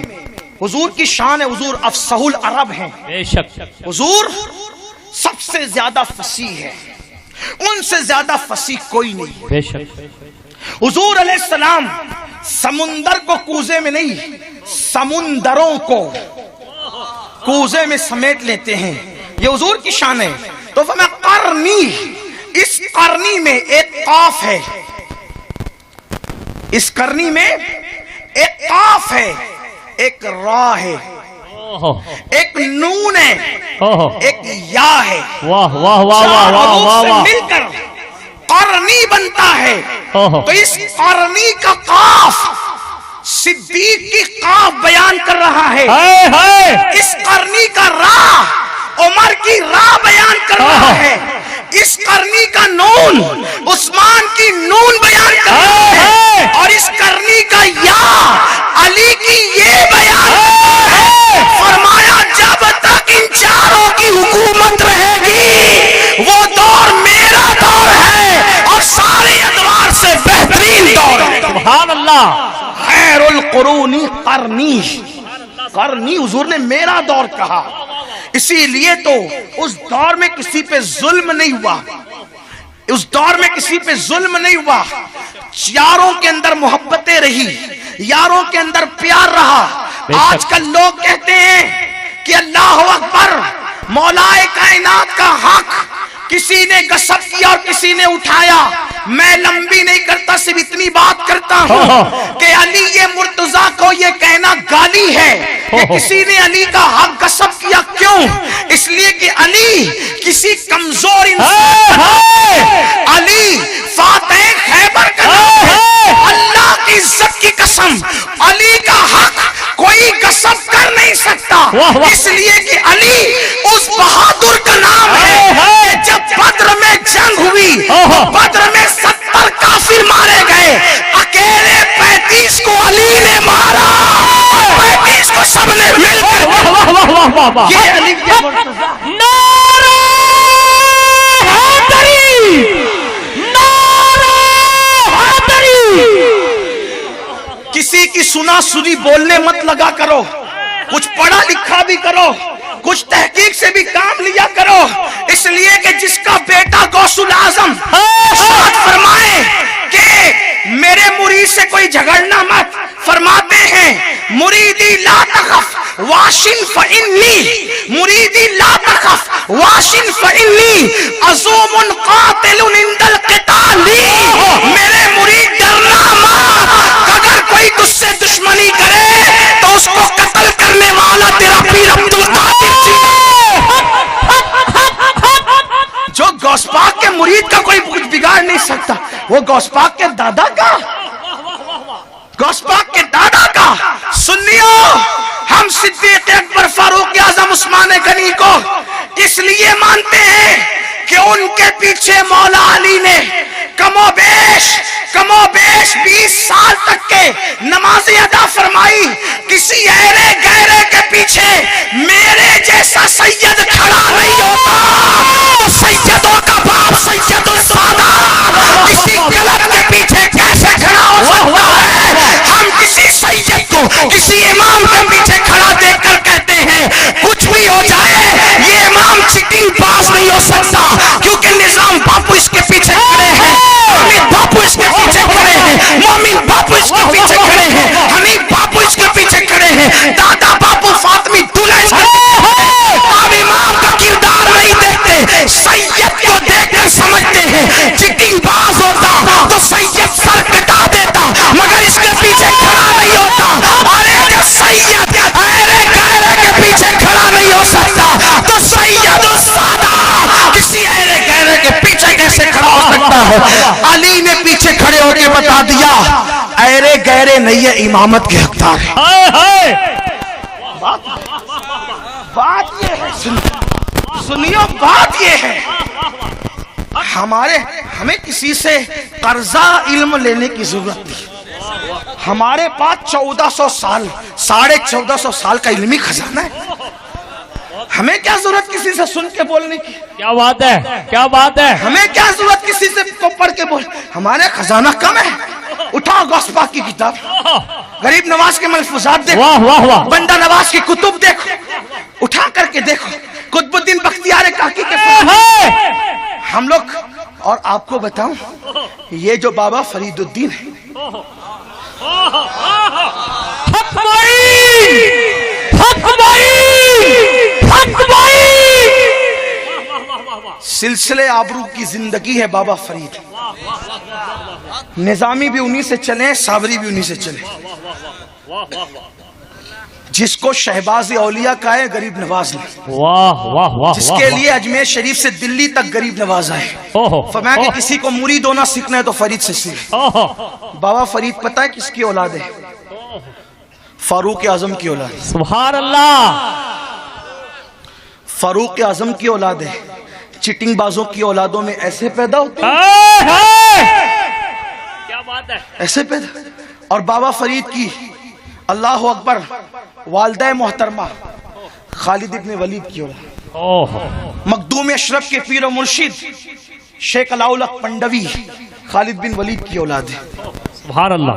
حضور کی شان ہے، حضور افصح العرب ہیں، بے شک، حضور سب سے زیادہ فصیح ہے، ان سے زیادہ فصیح کوئی نہیں۔ بے شک، حضور علیہ السلام سمندر کو کوزے میں نہیں، سمندروں کو کوزے میں سمیٹ لیتے ہیں، یہ حضور کی شان ہے۔ تو فرمایا قرنی، اس قرنی میں ایک قاف ہے، اس قرنی میں ایک قاف ہے، ایک را ہے، ایک نون ہے، ایک یا ہے، واہ واہ واہ واہ واہ واہ واہ، مل کر قرنی بنتا ہے۔ تو اس قرنی کا قاف صدیق کی قاف بیان کر رہا ہے، اس قرنی کا را عمر کی را بیان کر رہا ہے، اس قرنی کا نون عثمان کی نون بیان کر رہا ہے، اور اس قرنی کا یا علی کی یہ بیان کر رہا ہے۔ فرمایا جب تک ان چاروں کی حکومت رہے گی وہ دور میرا دور ہے، اور سارے ادوار سے بہترین دور ہے۔ سبحان اللہ، خیر القرون قرنی، قرنی حضور نے میرا دور کہا، اسی لیے تو اس دور میں کسی پہ ظلم نہیں ہوا، اس دور میں کسی پہ ظلم نہیں ہوا، یاروں کے اندر محبتیں رہی، یاروں کے اندر پیار رہا۔ آج کل لوگ کہتے ہیں کہ اللہ اکبر، مولا کائنات کا حق کسی نے غصب کیا اور کسی نے اٹھایا۔ میں لمبی نہیں کرتا، صرف اتنی بات کرتا ہوں کہ علی یہ مرتضیٰ کو یہ کہنا گالی ہے کہ کسی نے علی کا حق غصب کیا۔ کیوں؟ اس لیے کہ علی کسی کمزور انسان، علی فاتح خیبر کا نام ہے، اللہ کی عزت کی قسم علی کا حق کوئی غصب کر نہیں سکتا، اس لیے کہ علی اس بہادر کا نام ہے۔ جب بدر میں جنگ ہوئی، بدر میں 70 کافر مارے گئے، اکیلے 35 کو علی نے مارا، 35 کو سب نے مل کر، یہ علی کے مرتضیٰ۔ نعرہ حیدری، نعرہ حیدری۔ کسی کی سنا سنی بولنے مت لگا کرو، کچھ پڑھا لکھا بھی کرو، کچھ تحقیق سے بھی کام لیا کرو، اس لیے کہ جس کا بیٹا غوث الاعظم ارشاد فرمائے کہ میرے مرید سے کوئی جھگڑنا مت، فرماتے ہیں مریدی لا تخف واشن فإنی، مریدی لا تخف واشن فإنی عزوم قاتل عند القتال، میرے مرید ڈرنا مت، اگر کوئی تجھ سے دشمنی کرے تو اس کو قتل کرنے والا تیرا پیر عبد القادر جی۔ جو غوث پاک کے مرید کا کوئی کچھ بگاڑ نہیں سکتا، وہ غوث پاک کے دادا کا، غوث پاک کے دادا کا۔ سنیو، ہم صدیق اکبر، فاروق اعظم، عثمان غنی کو اس لیے مانتے ہیں کہ ان کے پیچھے مولا علی نے کم و بیش 20 سال تک کے نمازیں ادا فرمائی۔ کسی ایرے گہرے کے پیچھے میرے جیسا سید کھڑا نہیں ہوتا، سیدوں کا باپ سید السادات، کسی ایرے گہرے نہیں امامت کے حقدار ہے. ہائے ہائے بات یہ ہے سنیو، بات یہ ہے ہمیں کسی سے قرضہ علم لینے کی ضرورت نہیں. ہمارے پاس 1400 سال 1450 سال کا علمی خزانہ ہے. ہمیں کیا ضرورت کسی سے سن کے بولنے کی؟ کیا بات ہے، کیا بات ہے. ہمیں کیا ضرورت کسی سے پڑھ کے بول؟ ہمارے خزانہ کم ہے. اٹھاؤ غوث پاک کی کتاب، غریب نواز کے ملفوظات دیکھو، واہ واہ واہ. بندہ نواز کی کتب دیکھو، اٹھا کر کے دیکھو، قطب الدین بختیار کاکی کے ہم لوگ. اور آپ کو بتاؤں، یہ جو بابا فرید الدین ہے، سلسلے آبرو کی زندگی ہے بابا فرید. نظامی بھی انہی سے چلے، صابری بھی انہی سے چلے. جس کو شہباز اولیاء کا ہے غریب نواز نے، واہ واہ واہ. جس کے لیے اجمیر شریف سے دلی تک غریب نواز آئے. فرمایا کہ کسی کو مرید ہونا سیکھنا ہے تو فرید سے سیکھ. بابا فرید پتہ ہے کس کی اولاد ہے؟ فاروق اعظم کی اولاد ہے. سبحان اللہ. فاروق اعظم کی اولاد ہے. چٹنگ بازوں کی اولادوں میں ایسے پیدا ہوتے ہیں، کیا بات ہے. ایسے پیدا. اور بابا فرید کی اللہ اکبر والدہ محترمہ خالد ابن ولید کی اولاد. مخدوم اشرف کے پیر و مرشد شیخ علاؤلق پنڈوی خالد بن ولید کی اولاد ہے. سبحان اللہ.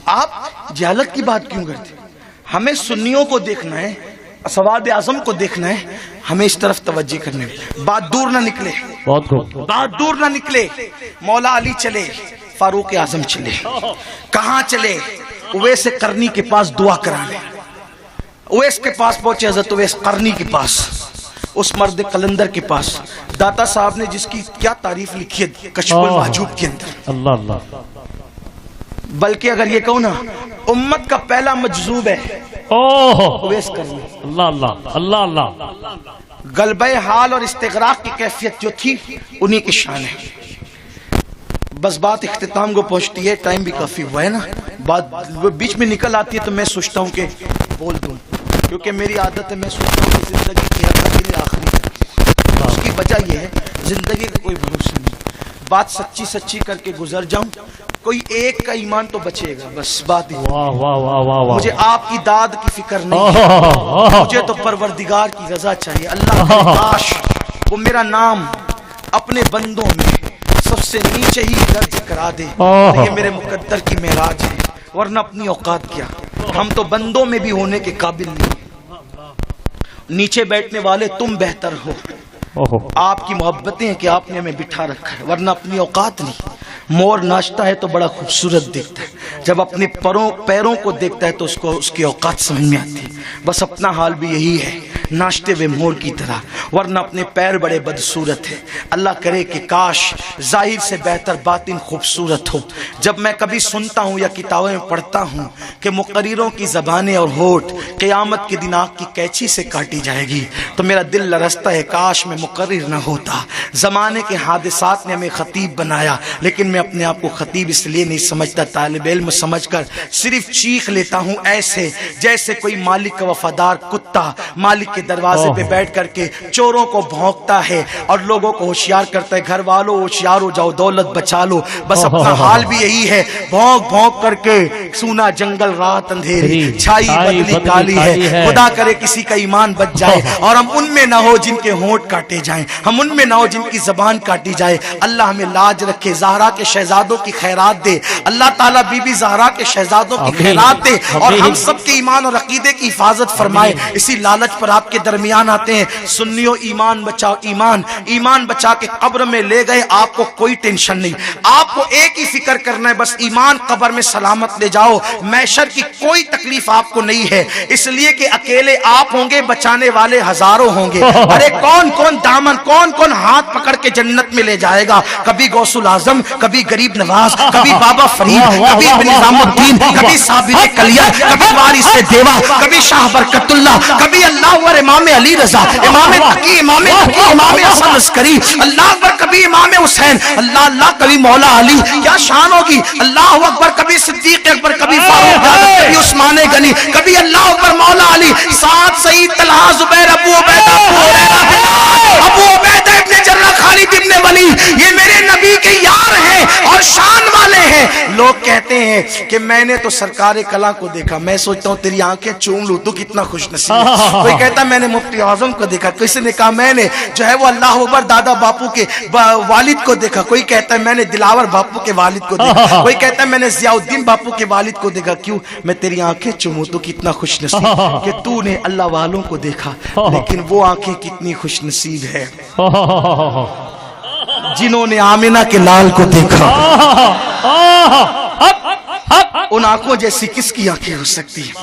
آپ جہالت کی بات کیوں کرتے؟ ہمیں سنیوں کو دیکھنا ہے، سواد اعظم کو دیکھنا ہے. ہمیں اس طرف توجہ کرنے میں بات دور نہ نکلے، بہت خوب. بات دور نہ نکلے. مولا علی چلے، فاروق اعظم چلے. کہاں چلے؟ اویس قرنی کے پاس دعا کرانے. اویس کے پاس پہنچے، حضرت اویس قرنی کے پاس، اس مرد قلندر کے پاس. داتا صاحب نے جس کی کیا تعریف لکھی ہے کشف المحجوب کے اندر. اللہ اللہ. بلکہ اگر یہ کہوں نا، امت کا پہلا مجذوب ہے اویس قرنی. اللہ اللہ اللہ اللہ. غلبہ حال اور استغراق کی کیفیت جو تھی انہی کی شان ہے. بس بات اختتام کو پہنچتی ہے، ٹائم بھی کافی ہوا ہے نا. بات بیچ میں نکل آتی ہے تو میں سوچتا ہوں کہ بول دوں، کیونکہ میری عادت ہے، میں سوچتا ہوں کہ زندگی کی ہر دن آخری. اس کی وجہ یہ ہے زندگی کا کوئی بھروسہ نہیں. بات سچی سچی کر کے گزر جاؤں، کوئی ایک کا ایمان تو بچے گا. بس بات ہی. واہ واہ واہ واہ واہ. مجھے آپ کی داد کی فکر نہیں، مجھے تو پروردگار کی رضا چاہیے. اللہ کرے کاش وہ میرا نام اپنے بندوں میں سب سے نیچے ہی درج کرا دے. یہ میرے مقدر کی معراج ہے، ورنہ اپنی اوقات کیا. ہم تو بندوں میں بھی ہونے کے قابل نہیں. نیچے بیٹھنے والے تم بہتر ہو. آپ کی محبتیں ہیں کہ آپ نے ہمیں بٹھا رکھا ہے، ورنہ اپنی اوقات نہیں. مور ناچتا ہے تو بڑا خوبصورت دیکھتا ہے، جب اپنے پیروں کو دیکھتا ہے تو اس کی اوقات سمجھ میں آتی ہے. بس اپنا حال بھی یہی ہے، ناچتے ہوئے مور کی طرح، ورنہ اپنے پیر بڑے بدصورت ہیں. اللہ کرے کہ کاش ظاہر سے بہتر باطن خوبصورت ہو. جب میں کبھی سنتا ہوں یا کتابوں میں پڑھتا ہوں کہ مقرروں کی زبانیں اور ہونٹ قیامت کے دن آگ کی کینچی سے کاٹی جائے گی، تو میرا دل لرزتا ہے کاش میں مقرر نہ ہوتا. زمانے کے حادثات نے ہمیں خطیب بنایا، لیکن میں اپنے آپ کو خطیب اس لیے نہیں سمجھتا، طالب علم سمجھ کر صرف چیخ لیتا ہوں ایسے جیسے کوئی مالک کا وفادار کتا مالک کے دروازے پہ بیٹھ کر کے چوروں کو بھونکتا ہے اور لوگوں کو ہوشیار کرتا ہے، گھر والوں ہوشیار ہو جاؤ، دولت بچا لو. بس اپنا حال بھی یہی ہے، بھونک بھونک کر کے سونا جنگل رات اندھیری چھائی بدلی کالی ہے. خدا کرے کسی کا ایمان بچ جائے اور ہم ان میں نہ ہو جن کے ہونٹ کاٹے جائیں، ہم ان میں نہ ہو جن کی زبان کاٹی جائے. اللہ ہمیں لاج رکھے، زہرا کے شہزادوں کی خیرات دے. اللہ تعالیٰ بی بی زہرا کے شہزادوں کی خیرات دے اور ہم سب کے ایمان اور عقیدے کی حفاظت فرمائے. اسی لالچ پر آپ کے درمیان آتے ہیں. سنیو ایمان بچاؤ، ایمان بچا کے قبر میں لے گئے، آپ کو کوئی ٹینشن نہیں. آپ کو ایک ہی فکر کرنا ہے، بس ایمان قبر میں سلامت لے جاؤ. محشر کی کوئی تکلیف آپ کو نہیں ہے، اس لیے کہ اکیلے آپ ہوں گے، بچانے والے ہزاروں ہوں گے. ارے کون کون دامن، کون ہاتھ پکڑ کے جنت میں لے جائے گا؟ کبھی غوث الاعظم، کبھی غریب نواز، کبھی بابا فرید، کبھی نظام الدین، کبھی صابر کلیہ، کبھی وارث دیوا، کبھی شاہ برکت اللہ، کبھی اللہ اکبر امام علی رضا، امام تقی، امام تقی، امام حسن عسکری، اللہ اکبر کبھی امام حسین، اللہ اللہ کبھی مولا علی، کیا شان ہوگی، اللہ اکبر کبھی صدیق اکبر، کبھی فاروق اعظم، کبھی عثمان غنی، کبھی اللہ اکبر مولا علی، سعد سعید طلحہ زبیر ابو عبیدہ ابو عبیدہ ابن جراح خالد ابن ولید، یہ میرے نبی کے یار ہیں اور شان والے ہیں۔ لوگ کہتے ہیں کہ میں نے تو سرکار کلاں کو دیکھا، میں سوچتا ہوں تیری آنکھیں چوم لوں تو کتنا خوش نصیب ہے۔ کوئی کہتا ہے میں نے مفتی اعظم کو دیکھا، کسی نے کہا میں نے جو ہے وہ اللہ اکبر دادا باپو کے والد کو دیکھا، کوئی کہتا ہے میں نے دلاور باپو کے والد کو دیکھا، کوئی کہتا ہے میں نے ضیاء الدین باپو کے والد کو دیکھا۔ کیوں؟ میں تیری آنکھیں چوموں تو کتنا خوش نصیب کہ تو نے اللہ والوں کو دیکھا، لیکن وہ آنکھیں کتنی خوش نصیب ہے جنہوں نے آمنہ کے لال کو دیکھا۔ ان آنکھوں جیسی کس کی آنکھیں ہو سکتی ہیں؟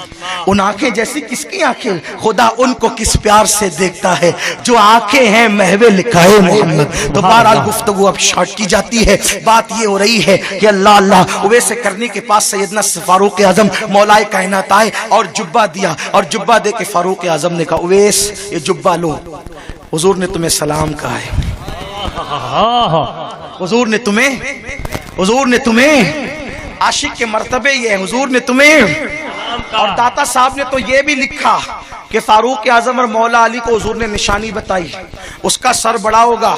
ان آنکھیں جیسی کس کی آنکھیں؟ خدا ان کو کس پیار سے دیکھتا ہے جو آنکھیں ہیں محو لکھائے محمد۔ تو بہرحال گفتگو اب شارٹ کی جاتی ہے، بات یہ ہو رہی ہے کہ اللہ اللہ اویس کرنی کے پاس سیدنا فاروق اعظم مولا کائنات آئے اور جبہ دیا، اور جبہ دے کے فاروق اعظم نے کہا اویس یہ جبہ لو، حضور نے تمہیں سلام کہا ہے، حضور نے تمہیں عاشق کے مرتبے یہ ہے، حضور نے تمہیں، اور داتا صاحب نے تو یہ بھی لکھا کہ فاروق اعظم اور مولا علی کو حضور نے نشانی بتائی، اس کا سر بڑا ہوگا،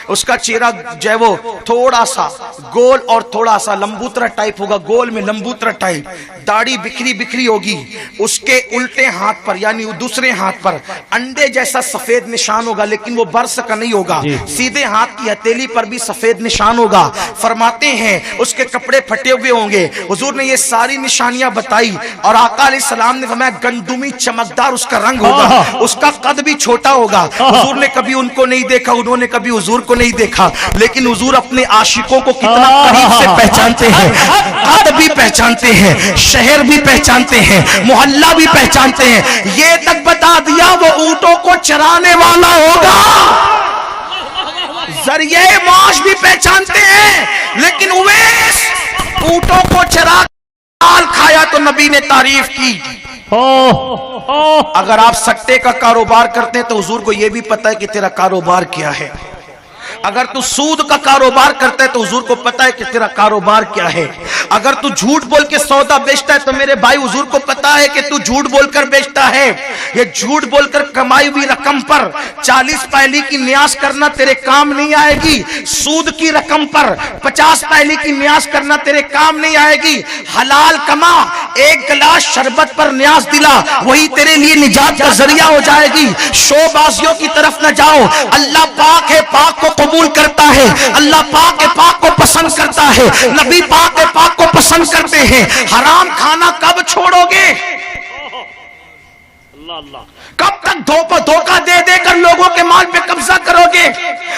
اس کا چہرہ جو ہے وہ تھوڑا سا گول اور تھوڑا سا لمبوترا ٹائپ ہوگا، گول میں لمبوترا ٹائپ، داڑھی بکھری بکھری ہوگی، اس کے الٹے ہاتھ پر یعنی دوسرے ہاتھ پر انڈے جیسا سفید نشان ہوگا، لیکن وہ برس کا نہیں ہوگا، سیدھے ہاتھ کی ہتھیلی پر بھی سفید نشان ہوگا۔ فرماتے ہیں اس کے کپڑے پھٹے ہوئے ہوں گے۔ حضور نے یہ ساری نشانیاں بتائی اور آقا علیہ السلام نے فرمایا گندمی چمکدار اس کا رنگ ہوگا، اس کا قد بھی چھوٹا ہوگا۔ حضور نے کبھی ان کو نہیں دیکھا، انہوں نے کبھی حضور کو نہیں دیکھا، لیکن حضور اپنے عاشقوں کو کتنا قریب سے پہچانتے ہیں، قد بھی پہچانتے ہیں، شہر بھی پہچانتے ہیں، محلہ بھی پہچانتے ہیں۔ یہ تک بتا دیا وہ اونٹوں کو چرانے والا ہوگا، ذریعہ معاش بھی پہچانتے ہیں، لیکن اویس اونٹوں کو چرا مال کھایا تو نبی نے تعریف کی۔ اگر آپ سٹے کا کاروبار کرتے ہیں تو حضور کو یہ بھی پتا ہے کہ تیرا کاروبار کیا ہے، اگر تو سود کا کاروبار کرتا ہے تو حضور کو پتا ہے کہ تیرا کاروبار کیا ہے، اگر تو جھوٹ بول کے سودا بیچتا ہے تو میرے بھائی حضور کو پتا ہے کہ تو جھوٹ بول کر بیچتا ہے۔ یہ جھوٹ بول کر کمائی ہوئی رقم پر 40 پہلی کی نیاز کرنا تیرے کام نہیں آئے گی، سود کی رقم پر 50 پہلی کی نیاز کرنا تیرے کام نہیں آئے گی۔ حلال کما، ایک گلاس شربت پر نیاز دلا، وہی تیرے لیے نجات کا ذریعہ ہو جائے گی۔ شو بازیوں کی طرف نہ جاؤ، اللہ پاک ہے، پاک کو قبول کرتا ہے، اللہ پاک کے پاک کو پسند کرتا ہے، نبی پاک کے پاک کو پسند کرتے ہیں۔ حرام کھانا کب چھوڑو گے؟ کب تک دھوکہ دے دے کر لوگوں کے مال پہ قبضہ کرو گے؟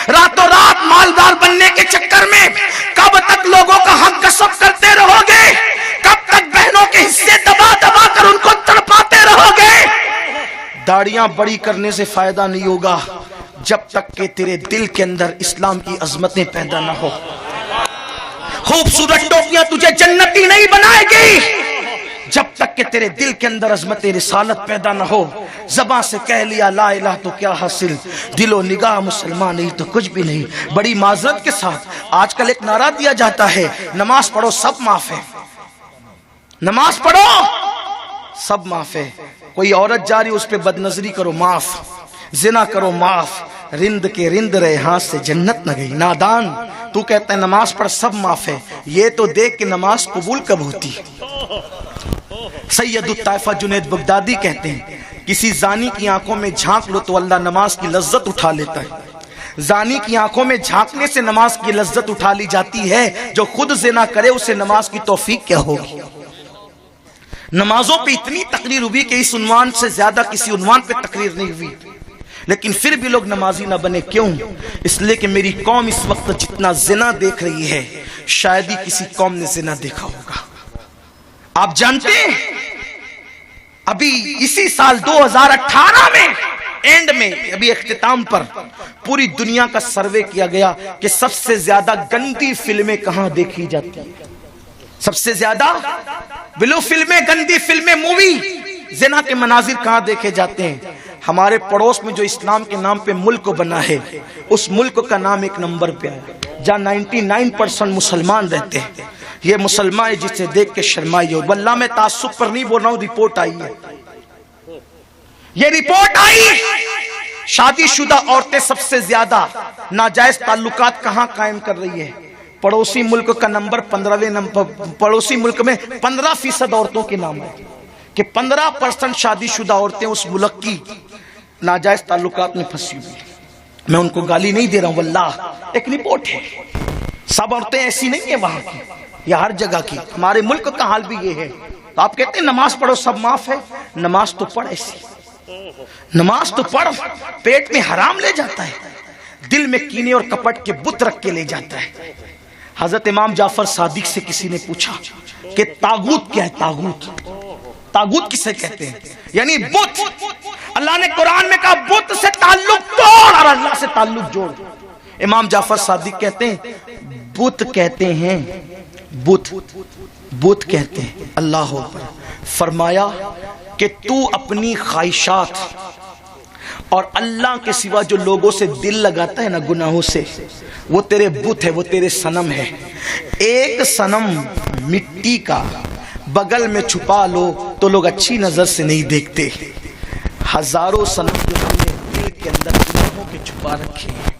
راتوں رات مالدار بننے کے چکر میں کب تک لوگوں کا حق غصب کرتے رہو گے؟ کب تک بہنوں کے حصے دبا دبا کر ان کو تڑپاتے رہو گے؟ داڑیاں بڑی کرنے سے فائدہ نہیں ہوگا جب تک کہ تیرے دل کے اندر اسلام کی عظمتیں پیدا نہ ہو۔ خوبصورت ٹوپیاں تجھے جنتی نہیں بنائے گی جب تک کہ تیرے دل کے اندر عظمت رسالت پیدا نہ ہو۔ زباں سے کہہ لیا لا الہ تو کیا حاصل، دل و نگاہ مسلمان نہیں تو کچھ بھی نہیں۔ بڑی معذرت کے ساتھ آج کل ایک نعرہ دیا جاتا ہے نماز پڑھو سب معاف ہے، نماز پڑھو سب معاف ہے۔ کوئی عورت جا رہی اس پہ بد نظری کرو معاف، زنا کرو معاف، رند کے رند رہے ہاتھ سے جنت نہ گئی۔ نادان تو کہتا ہے نماز پڑھ سب معاف ہے، یہ تو دیکھ کہ نماز قبول کب ہوتی۔ سید الطائفہ جنید بغدادی کہتے ہیں کسی زانی کی آنکھوں میں جھانک لو تو اللہ نماز کی لذت اٹھا لیتا ہے۔ زانی کی آنکھوں میں جھانکنے سے نماز کی لذت اٹھا لی جاتی ہے، جو خود زنا کرے اسے نماز کی توفیق کیا ہوگی۔ نمازوں پہ اتنی تقریر ہوئی کہ اس عنوان سے زیادہ کسی عنوان پہ تقریر نہیں ہوئی، لیکن پھر بھی لوگ نمازی نہ بنے۔ کیوں؟ اس لیے کہ میری قوم اس وقت جتنا زنا دیکھ رہی ہے شاید ہی کسی قوم نے زنا دیکھا ہوگا۔ آپ جانتے ہیں ابھی اسی سال 2018 میں اینڈ میں ابھی اختتام پر پوری دنیا کا سروے کیا گیا کہ سب سے زیادہ گندی فلمیں کہاں دیکھی جاتی ہیں، سب سے زیادہ بلو فلمیں، گندی فلمیں، مووی، زنا کے مناظر کہاں دیکھے جاتے ہیں؟ ہمارے پڑوس میں جو اسلام کے نام پہ ملک بنا ہے اس ملک کا نام ایک نمبر پہ ہے جہاں 99% مسلمان رہتے ہیں. یہ مسلمان ہے جسے دیکھ کے شرمائی ہو. واللہ میں تعصب پر نہیں بول رہا ہوں، رپورٹ آئی ہے، یہ رپورٹ آئی. شادی شدہ عورتیں سب سے زیادہ ناجائز تعلقات کہاں قائم کر رہی ہے؟ پڑوسی ملک کا نمبر 15ویں نمبر. پڑوسی ملک میں 15% عورتوں کے نام ہے کہ 15% شادی شدہ عورتیں اس ملک کی ناجائز تعلقات میں پھنسی ہوئی. میں ان کو گالی نہیں دے رہا ہوں، واللہ ایک رپورٹ ہے. سب عورتیں ایسی نہیں ہیں وہاں کی یا ہر جگہ کی. ہمارے ملک کا حال بھی یہ ہے. تو آپ کہتے ہیں نماز پڑھو سب معاف ہے. نماز تو پڑھ ایسی، نماز تو پڑھ، پیٹ میں حرام لے جاتا ہے، دل میں کینے اور کپٹ کے بت رکھ کے لے جاتا ہے. حضرت امام جعفر صادق سے کسی نے پوچھا کہ طاغوت کیا ہے؟ طاغوت، طاغوت کسے کہتے ہیں؟ یعنی بت. اللہ نے قرآن میں کہا بت سے تعلق توڑ اور اللہ سے تعلق جوڑ. امام جعفر صادق کہتے ہیں بت کہتے ہیں، بت، بت کہتے ہیں. اللہ اکبر. فرمایا کہ تو اپنی خواہشات اور اللہ کے سوا جو لوگوں سے دل لگاتا ہے نا گناہوں سے، وہ تیرے بت ہے، وہ تیرے صنم ہے. ایک صنم مٹی کا بغل میں چھپا لو تو لوگ اچھی نظر سے نہیں دیکھتے. ہزاروں صنم جو ہم نے دل کے اندر گناہوں کے چھپا رکھے ہیں،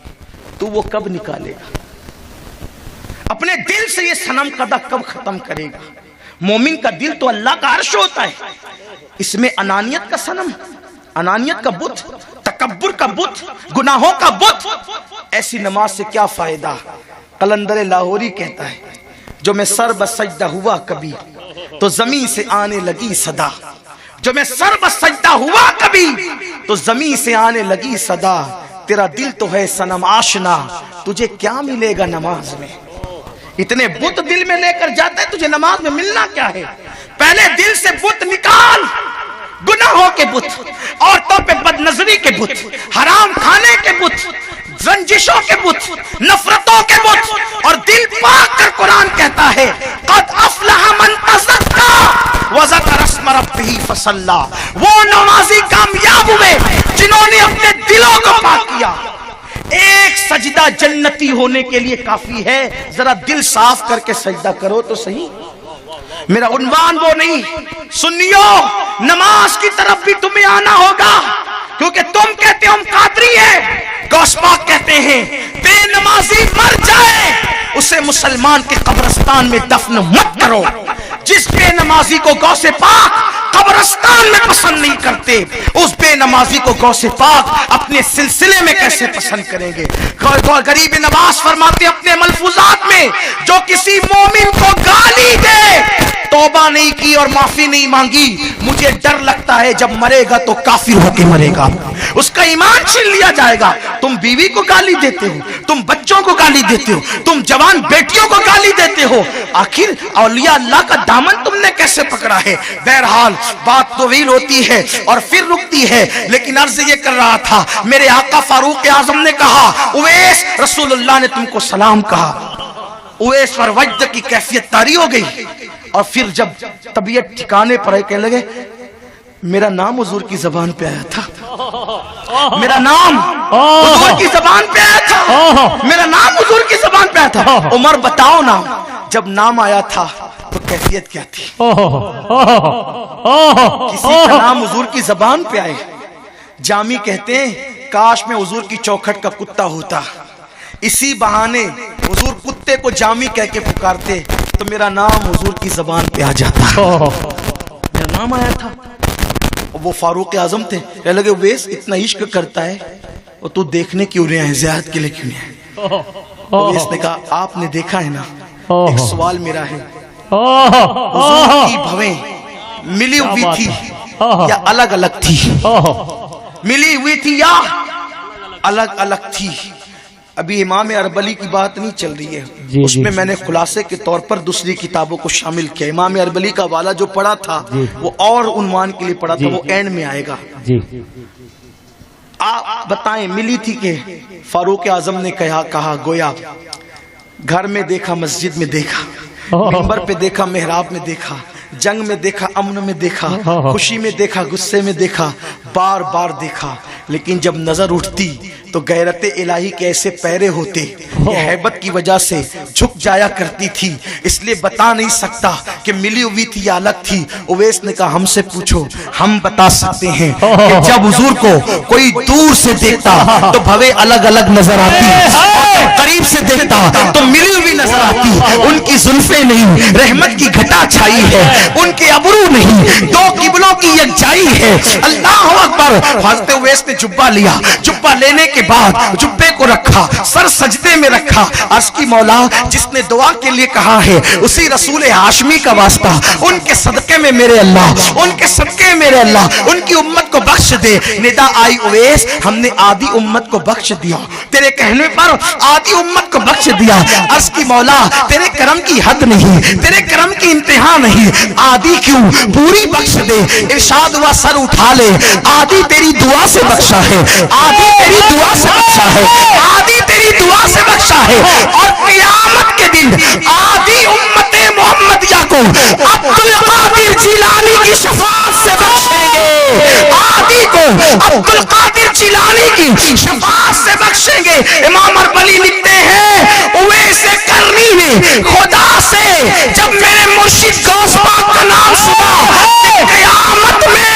تو وہ کب نکالے گا؟ اپنے دل سے یہ صنم قدہ کب ختم کرے گا؟ مومن کا دل تو اللہ کا عرش ہوتا ہے. اس میں انانیت کا صنم، انانیت کا بت، تکبر کا بت، گناہوں کا بت. ایسی نماز سے کیا فائدہ؟ قلندر لاہوری کہتا ہے جو میں سر بسجدہ ہوا کبھی تو زمین سے آنے لگی صدا. جو میں سر بسجدہ ہوا کبھی تو زمین سے آنے لگی صدا. تیرا دل تو ہے صنم آشنا، تجھے کیا ملے گا نماز میں؟ اتنے بت دل میں لے کر جاتا ہے، تجھے نماز میں ملنا کیا ہے؟ پہلے دل سے بت نکال. گناہوں کے بت، عورتوں پہ بد نظری کے بت، حرام کھانے کے بت، رنجشوں کے بت، نفرتوں کے بت. اور دل پاک کر قرآن کہتا ہے قد افلح من تزکا وذکر اسم ربہ فصلی. وہ نمازی کامیاب ہوئے جنہوں نے اپنے دلوں کو پاک کیا. ایک سجدہ جنتی ہونے کے لیے کافی ہے. ذرا دل صاف کر کے سجدہ کرو تو صحیح. میرا عنوان وہ نہیں. سنیو، نماز کی طرف بھی تمہیں آنا ہوگا کیونکہ تم کہتے ہم قادری ہیں. غوث پاک کہتے ہیں بے نمازی مر جائے اسے مسلمان کے قبرستان میں دفن مت کرو. جس بے نمازی کو غوث پاک قبرستان میں پسند نہیں کرتے، اس بے نمازی کو غوث پاک اپنے سلسلے میں کیسے پسند کریں گے؟ غریب نواز فرماتے اپنے ملفوظات میں جو کسی مومن کو گالی دے، توبہ نہیں کی اور معافی نہیں مانگی، مجھے ڈر لگتا ہے جب مرے گا تو کافر ہو کے مرے گا، اس کا ایمان چھین لیا جائے گا. تم بیوی کو گالی دیتے ہو، تم بچوں کو گالی دیتے ہو، تم جوان بیٹیوں کو گالی دیتے ہو، آخر اولیاء اللہ کا دامن تم نے کیسے پکڑا ہے؟ بہرحال بات طویل ہوتی ہے اور پھر رکتی ہے، لیکن عرض یہ کر رہا تھا میرے آقا فاروق اعظم نے کہا اویس رسول اللہ نے تم کو سلام کہا. اویس پر وجد کی کیفیت طاری ہو گئی اور پھر جب طبیعت ٹھکانے پر کہنے لگے میرا نام حضور کی زبان پہ آیا تھا، میرا نام حضور کی زبان پہ آیا تھا، میرا نام حضور کی زبان پہ آیا تھا. عمر بتاؤ نا جب نام آیا تھا تو کیفیت کیا تھی؟ کسی کا نام حضور کی زبان پہ آئے. جامی کہتے ہیں کاش میں حضور کی چوکھٹ کا کتا ہوتا، اسی بہانے حضور کتے کو جامی کہہ کے پکارتے تو میرا نام حضور کی زبان پہ آ جاتا. میرا نام آیا تھا. وہ فاروق اعظم تھے، کہنے لگے ویس اتنا عشق کرتا ہے اور تو دیکھنے کیوں رہے ہیں، زیارت کے لیے کیوں نہیں ہے؟ ویس نے کہا آپ نے دیکھا ہے نا. ایک سوال میرا ہے، حضور کی بھویں ملی ہوئی تھی یا الگ الگ تھی؟ ملی ہوئی تھی یا الگ الگ تھی؟ ابھی امام اربلی کی بات نہیں چل رہی ہے، اس میں میں نے خلاصے کے طور پر دوسری کتابوں کو شامل کیا. امام اربلی کا والا جو پڑھا تھا وہ اور عنوان کے لیے پڑھا تھا، وہ اینڈ میں آئے گا. آپ بتائیں ملی تھی کہ فاروق اعظم نے کہا گویا گھر میں دیکھا، مسجد میں دیکھا، منبر پہ دیکھا، محراب میں دیکھا، جنگ میں دیکھا، امن میں دیکھا، خوشی میں دیکھا، غصے میں دیکھا، بار بار دیکھا، لیکن جب نظر اٹھتی تو غیرت الہی کے ایسے پیرے ہوتے کہ ہیبت کی وجہ سے جھک جایا کرتی تھی، اس لیے بتا نہیں سکتا کہ ملی ہوئی تھی یا الگ تھی۔ اویس نے کہا ہم سے پوچھو، ہم بتا سکتے ہیں کہ جب حضور کو کوئی دور سے دیکھتا تو بھوے الگ الگ نظر آتی، قریب سے دیکھتا تو ملی ہوئی نظر آتی۔ ان کی زلفیں نہیں، رحمت کی گھٹا چھائی ہے، ان کے ابرو نہیں، دو قبلوں کی یکجائی ہے۔ اللہ اکبر۔ حضرت اویس نے جبہ لیا، جبہ لینے کے بعد جبے کو رکھا، سر سجدے میں رکھا، عرض کی مولا جس نے دعا کے لیے کہا ہے اسی رسول ہاشمی کا واسطہ، ان کے صدقے میں میرے اللہ، ان کے صدقے میں میرے اللہ ان کی امت کو بخش دے۔ ندا آئی اویس ہم نے آدھی امت کو بخش دیا، تیرے کہنے پر آدھی امت کو بخش دیا۔ عرض کی مولا تیرے کرم کی حد نہیں، تیرے کرم کی انتہا نہیں، آدھی کیوں پوری بخش دے۔ ارشاد ہوا سر اٹھا لے، آدھی تیری دعا سے بخشا ہے، آدھی تیری دعا سے بخشا ہے، آدھی تیری دعا سے بخشا ہے۔ اور قیامت کے دن آدھی امت محمدیہ کو عبدالقادر جیلانی کی شفاعت سے بخشیں گے، آدھی کو عبدالقادر جیلانی کی شفاعت سے بخشیں گے۔ امام اربلی لکھتے ہیں اویس کرنی نے خدا سے جب میرے مرشد غوث پاک کا نام سنا قیامت میں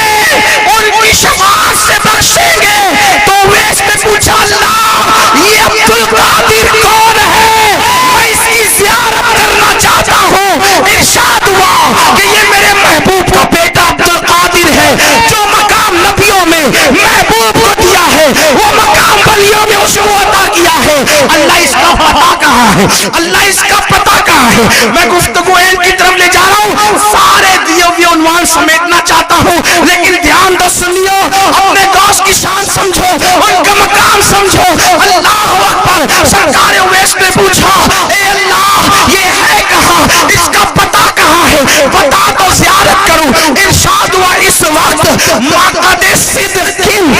ان کی شفاعت سے بخشیں گے، تو اویس نے پوچھا اللہ یہ عبدالقادر کون ہے، میں اس کی زیارت کرنا چاہتا ہوں۔ ارشاد ہوا کہ یہ میرے محبوب کا بیٹا عبدالقادر ہے، جو مقام نبیوں میں محبوب کو دیا ہے وہ مقام ولیوں میں اس کو عطا کیا ہے۔ اللہ اس کا پتہ کہاں ہے، اللہ اس کا پتہ کہاں ہے۔ میں گفتگو علم کی طرف لے جا رہا ہوں، سارے دیے ہوئے عنوان سمیٹنا چاہتا ہوں، لیکن دھیان دو سنیو، اپنے غوث کی شان سمجھو، ان کا مقام سمجھو۔ اللہ اکبر۔ سرکار اویس نے پوچھا اے اللہ یہ ہے کہاں، اس کا پتہ کہاں ہے، بتا تو زیارت کروں۔ ارشاد ہوا اس وقت مقعد صدق عند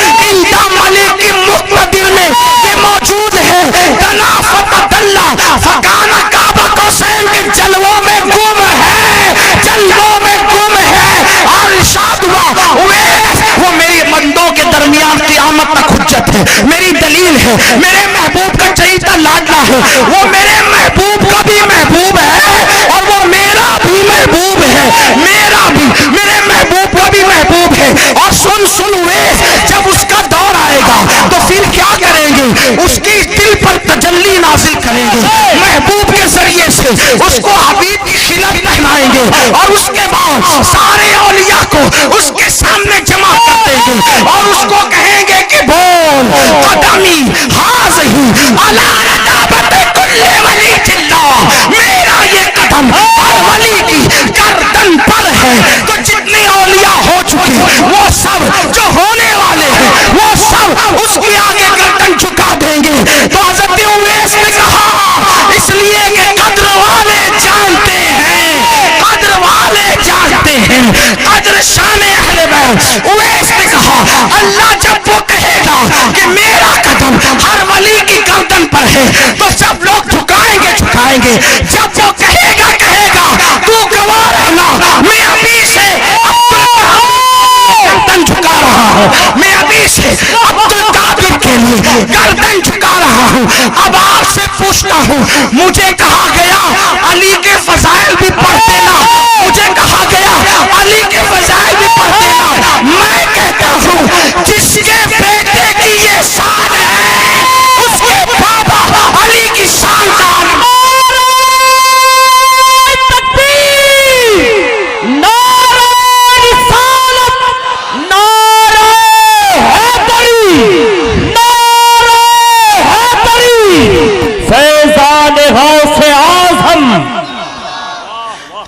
ملک مقتدر میں یہ موجود ہے، دنا فتدلا فکان کعبہ قوسین کے جلووں میں گم ہے، جلووں میں گم ہے۔ اور ارشاد ہوا اویس وہ میری بندوں کے درمیان قیامت تک حجت ہے، میری دلیل ہے، میرے محبوب کا چہیتا لاڈلا ہے، وہ میرے محبوب کا بھی محبوب ہے اور وہ میرا بھی محبوب ہے، میرا بھی میرے محبوب کا بھی محبوب ہے۔ اور سن اویس جب اس کا دور آئے گا تو پھر کیا کریں گے، اس کی دل پر تجلی نازل کریں گے، محبوب کے ذریعے سے اس کو حبیب کی خلعت پہنائیں گے، اور اس کے بعد سارے اولیاء کو اس کے سامنے جمع کر دیں گے اور اس کو کہیں گے کہ بول قدمی حاضی علی رتابت کل ولی اللہ، میرا یہ قدم ہر ولی کی گردن پر ہے۔ تو جتنے اولیاء ہو چکے وہ سب جو ہونے والے ہیں وہ سب اس کے آگے گردن جھکا دیں گے۔ تو حضرت اویس نے کہا اس لیے کہ قدر والے جانتے ہیں، قدر والے جانتے ہیں قدر شان اہل بیت۔ اویس نے کہا اللہ جب وہ کہے گا کہ میرا قدم ہر ولی کی گردن پر ہے تو سب لوگ جھکائیں گے، جب وہ کہے گا تو گواہ رہنا میں ابھی سے گردن جھکا رہا ہوں، میں ابھی سے عبدالقادر کے لیے گردن جھکا رہا ہوں۔ اب آپ سے پوچھتا ہوں، مجھے کہا گیا علی کے فضائل بھی پڑھ دینا، مجھے کہا گیا علی کے فضائل بھی پڑھ دینا، میں کہتا ہوں جس کے بیٹے کی یہ شان ہے اس کے بابا علی کی شان کا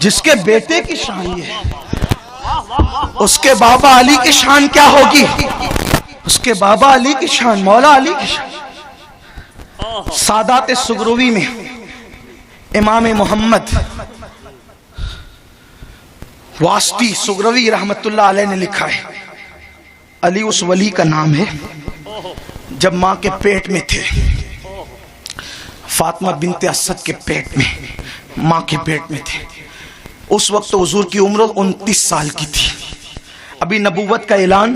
جس کے بیٹے کی شان یہ ہے اس کے بابا علی کی شان کیا ہوگی، اس کے بابا علی کی شان، مولا علی کی شان۔ سادات سغروی میں امام محمد واسطی سغروی رحمت اللہ علیہ نے لکھا ہے، علی اس ولی کا نام ہے جب ماں کے پیٹ میں تھے، فاطمہ بنت اسد کے پیٹ میں، ماں کے پیٹ میں تھے، اس وقت حضور کی عمر 29 سال کی تھی، ابھی نبوت کا اعلان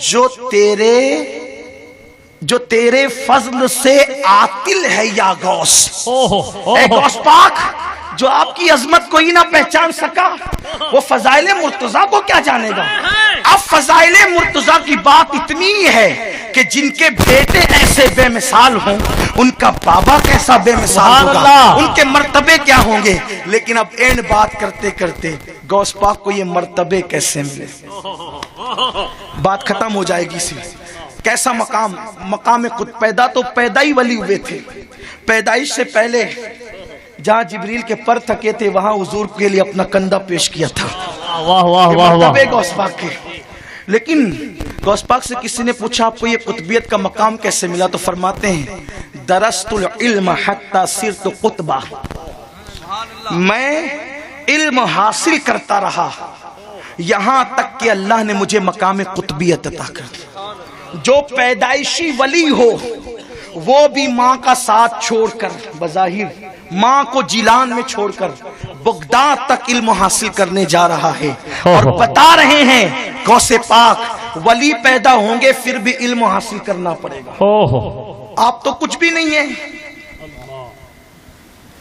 جو تیرے فضل سے عاطل ہے یا غوث، اے اوہ غوث پاک جو آپ کی عظمت کو ہی نہ پہچان سکا وہ فضائل مرتضیٰ کو کیا جانے گا۔ اب فضائل مرتضیٰ کی بات اتنی ہے کہ جن کے بیٹے ایسے بے مثال ہوں ان کا بابا کیسا بے مثال سبحان ہوگا، اللہ۔ ان کے مرتبے کیا ہوں گے۔ لیکن اب اینڈ بات کرتے کرتے غوث پاک کو یہ مرتبے کیسے ملے، بات ختم ہو جائے گی۔ کیسا مقام خود پیدا تو پیدا ہی ولی ہوئے تھے، پیدائش سے پہلے جہاں جبریل کے پر تھکے تھے وہاں حضور کے لیے اپنا کندھا پیش کیا تھا۔ واہ واہ واہ مرتبے واہ، غوث پاک کے۔ لیکن غوث پاک سے کسی نے پوچھا آپ کو یہ قطبیت کا مقام کیسے ملا، تو فرماتے ہیں درست العلم حتی صرت قطبہ، میں علم حاصل کرتا رہا یہاں تک کہ اللہ نے مجھے مقام قطبیت عطا کر دی۔ جو پیدائشی ولی ہو وہ بھی ماں کا ساتھ چھوڑ کر، بظاہر ماں کو جیلان میں چھوڑ کر بغداد تک علم حاصل کرنے جا رہا ہے، اور بتا رہے ہیں غوث پاک ولی پیدا ہوں گے پھر بھی علم حاصل کرنا پڑے گا۔ آپ تو کچھ بھی نہیں ہیں،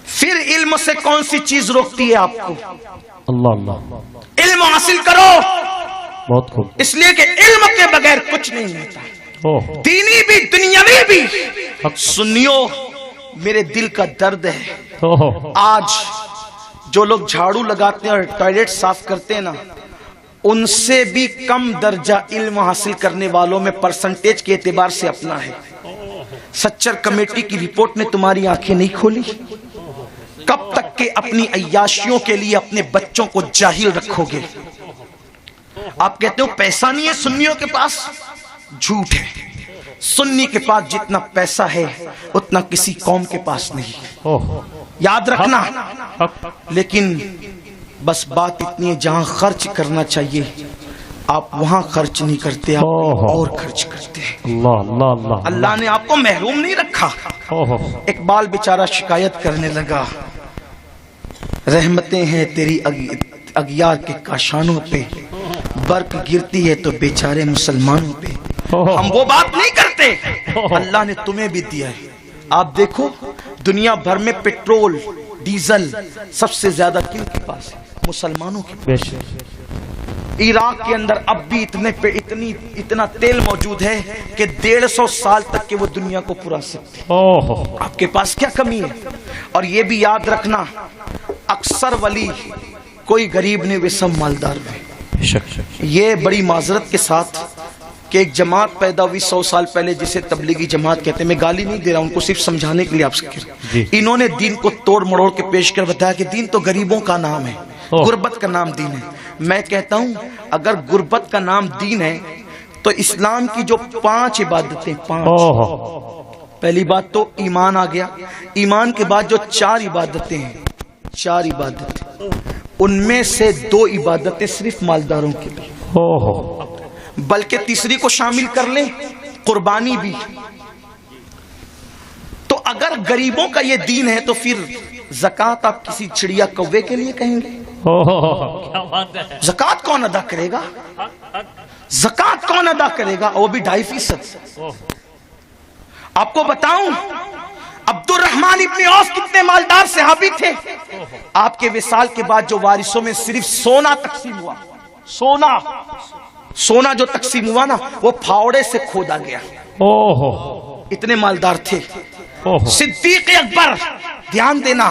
پھر علم سے کون سی چیز روکتی ہے آپ کو؟ اللہ اللہ، علم حاصل کرو، بہت خوب، اس لیے کہ علم کے بغیر کچھ نہیں ہوتا، اوہ دینی بھی دنیاوی بھی۔ سنیو میرے دل کا درد ہے، اوہ، آج جو لوگ جھاڑو لگاتے ہیں اور ٹوائلٹ صاف کرتے ہیں نا، ان سے بھی کم درجہ علم حاصل کرنے والوں میں پرسنٹیج کے اعتبار سے اپنا ہے۔ سچر کمیٹی کی رپورٹ نے تمہاری آنکھیں نہیں کھولی؟ کب تک کہ اپنی عیاشیوں کے لیے اپنے بچوں کو جاہل رکھو گے؟ آپ کہتے ہو پیسہ نہیں ہے سنیوں کے پاس، جھوٹ ہے۔ سنی کے پاس جتنا پیسہ ہے اتنا کسی قوم کے پاس نہیں، اوہ، یاد رکھنا۔ حق، لیکن بس بات اتنی ہے جہاں خرچ کرنا چاہیے آپ وہاں خرچ نہیں کرتے، آپ اور خرچ کرتے ہیں۔ اللہ اللہ اللہ، اللہ نے آپ کو محروم نہیں رکھا۔ اوہ، اقبال بیچارہ شکایت کرنے لگا، رحمتیں ہیں تیری اغیار کے کاشانوں پہ، برق گرتی ہے تو بیچارے مسلمانوں پہ۔ ہم وہ بات نہیں کرتے، اللہ نے تمہیں بھی دیا ہے۔ آپ دیکھو دنیا بھر میں پیٹرول ڈیزل سب سے زیادہ کن کے پاس ہے؟ مسلمانوں کے بے شک، پاس۔ عراق کے اندر اب بھی اتنا تیل موجود ہے کہ 150 سال تک کہ وہ دنیا کو پورا سکتے۔ اوہ، آپ کے پاس کیا کمی ہے؟ اور یہ بھی یاد رکھنا اکثر ولی کوئی غریب نہیں، وہ سب مالدار ہیں۔ بے شک، یہ بڑی معذرت کے ساتھ کہ ایک جماعت پیدا ہوئی 100 سال پہلے جسے تبلیغی جماعت کہتے ہیں، میں گالی نہیں دے رہا ہوں، ان کو صرف سمجھانے کے لیے آپ سے کہہ رہا ہوں۔ انہوں نے دین کو توڑ مڑوڑ کے پیش کر بتایا کہ دین تو غریبوں کا نام ہے، غربت کا نام دین ہے۔ میں کہتا ہوں اگر غربت کا نام دین ہے تو اسلام کی جو 5 عبادتیں، 5، اوہ، پہلی بات تو ایمان آ گیا، ایمان کے بعد جو 4 عبادتیں ہیں، 4 عبادتیں، ان میں سے 2 عبادتیں صرف مالداروں کے لیے، اوہ، بلکہ تیسری کو شامل کر لیں، قربانی بھی۔ تو اگر غریبوں کا یہ دین ہے تو پھر زکوٰۃ آپ کسی چڑیا کوے کے لیے کہیں گے؟ اوہ، کیا بات ہے، زکوٰۃ کون ادا کرے گا؟ زکوٰۃ کون ادا کرے گا؟ وہ بھی 2.5%۔ آپ کو بتاؤں عبد الرحمن ابن عوف کتنے مالدار صحابی تھے، آپ کے وصال کے بعد جو وارثوں میں صرف سونا تقسیم ہوا، سونا جو تقسیم ہوا نا وہ پھاوڑے سے کھودا گیا، اوہ، اتنے مالدار تھے۔ اوہ، صدیق اکبر، دھیان دینا،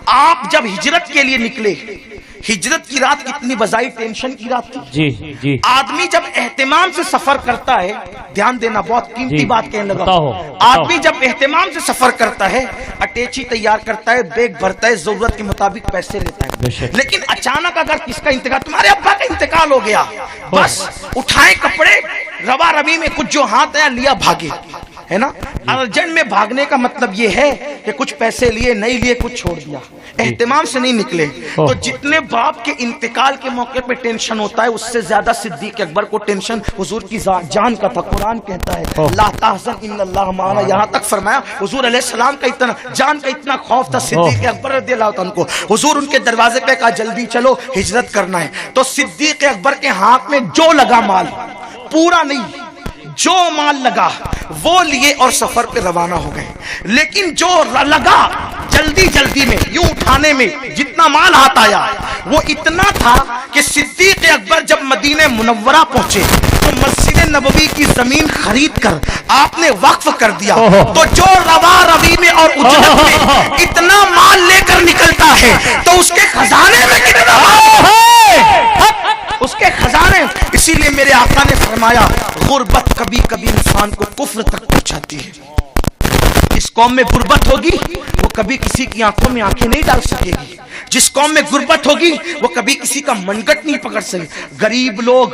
آپ جب ہجرت کے لیے نکلے، ہجرت کی رات کتنی بظاہر ٹینشن کی رات تھی۔ جی جی، آدمی جب اہتمام سے سفر کرتا ہے، دھیان دینا بہت قیمتی بات کہنے لگا، آدمی جب اہتمام سے سفر کرتا ہے اٹیچی تیار کرتا ہے، بیگ بھرتا ہے، ضرورت کے مطابق پیسے لیتا ہے، لیکن اچانک اگر کس کا انتقال، تمہارے ابا کا انتقال ہو گیا، بس اٹھائے کپڑے، روا روی میں کچھ جو ہاتھ آیا لیا، بھاگے، ہے نا۔ ارجنٹ میں بھاگنے کا مطلب یہ ہے کہ کچھ پیسے لیے نہیں لیے کچھ چھوڑ دیا, اہتمام سے نہیں نکلے. تو جتنے باپ کے انتقال کے موقع پہ ٹینشن ہوتا ہے اس سے زیادہ صدیق اکبر کو ٹینشن حضور کی جان کا تھا. قرآن کہتا ہے لا تحزن ان اللہ معنا, یہاں تک فرمایا حضور علیہ السلام کا اتنا جان کا اتنا خوف تھا صدیق اکبر رضی اللہ عنہ کو. حضور ان کے دروازے پہ کہا جلدی چلو ہجرت کرنا ہے. تو صدیق اکبر کے ہاتھ میں جو لگا مال, پورا نہیں, جو مال لگا وہ لیے اور سفر پہ روانہ ہو گئے. لیکن جو لگا جلدی جلدی میں یوں اٹھانے میں جتنا مال ہاتھ آیا وہ اتنا تھا کہ صدیق اکبر جب مدینہ منورہ پہنچے تو مسجد نبوی کی زمین خرید کر آپ نے وقف کر دیا. تو جو روا روی میں اور اجرت میں اتنا مال لے کر نکلتا ہے تو اس کے خزانے میں کتنا مال ہے, اس کے خزانے. اسی لیے میرے آقا نے فرمایا غربت کبھی کبھی انسان کو کفر تک پہنچاتی ہے. جس قوم میں غربت ہوگی وہ کبھی کسی کی آنکھوں میں آنکھیں نہیں ڈال سکے گی. جس قوم میں غربت ہوگی وہ کبھی کسی کا منگٹ نہیں پکڑ سکے. غریب لوگ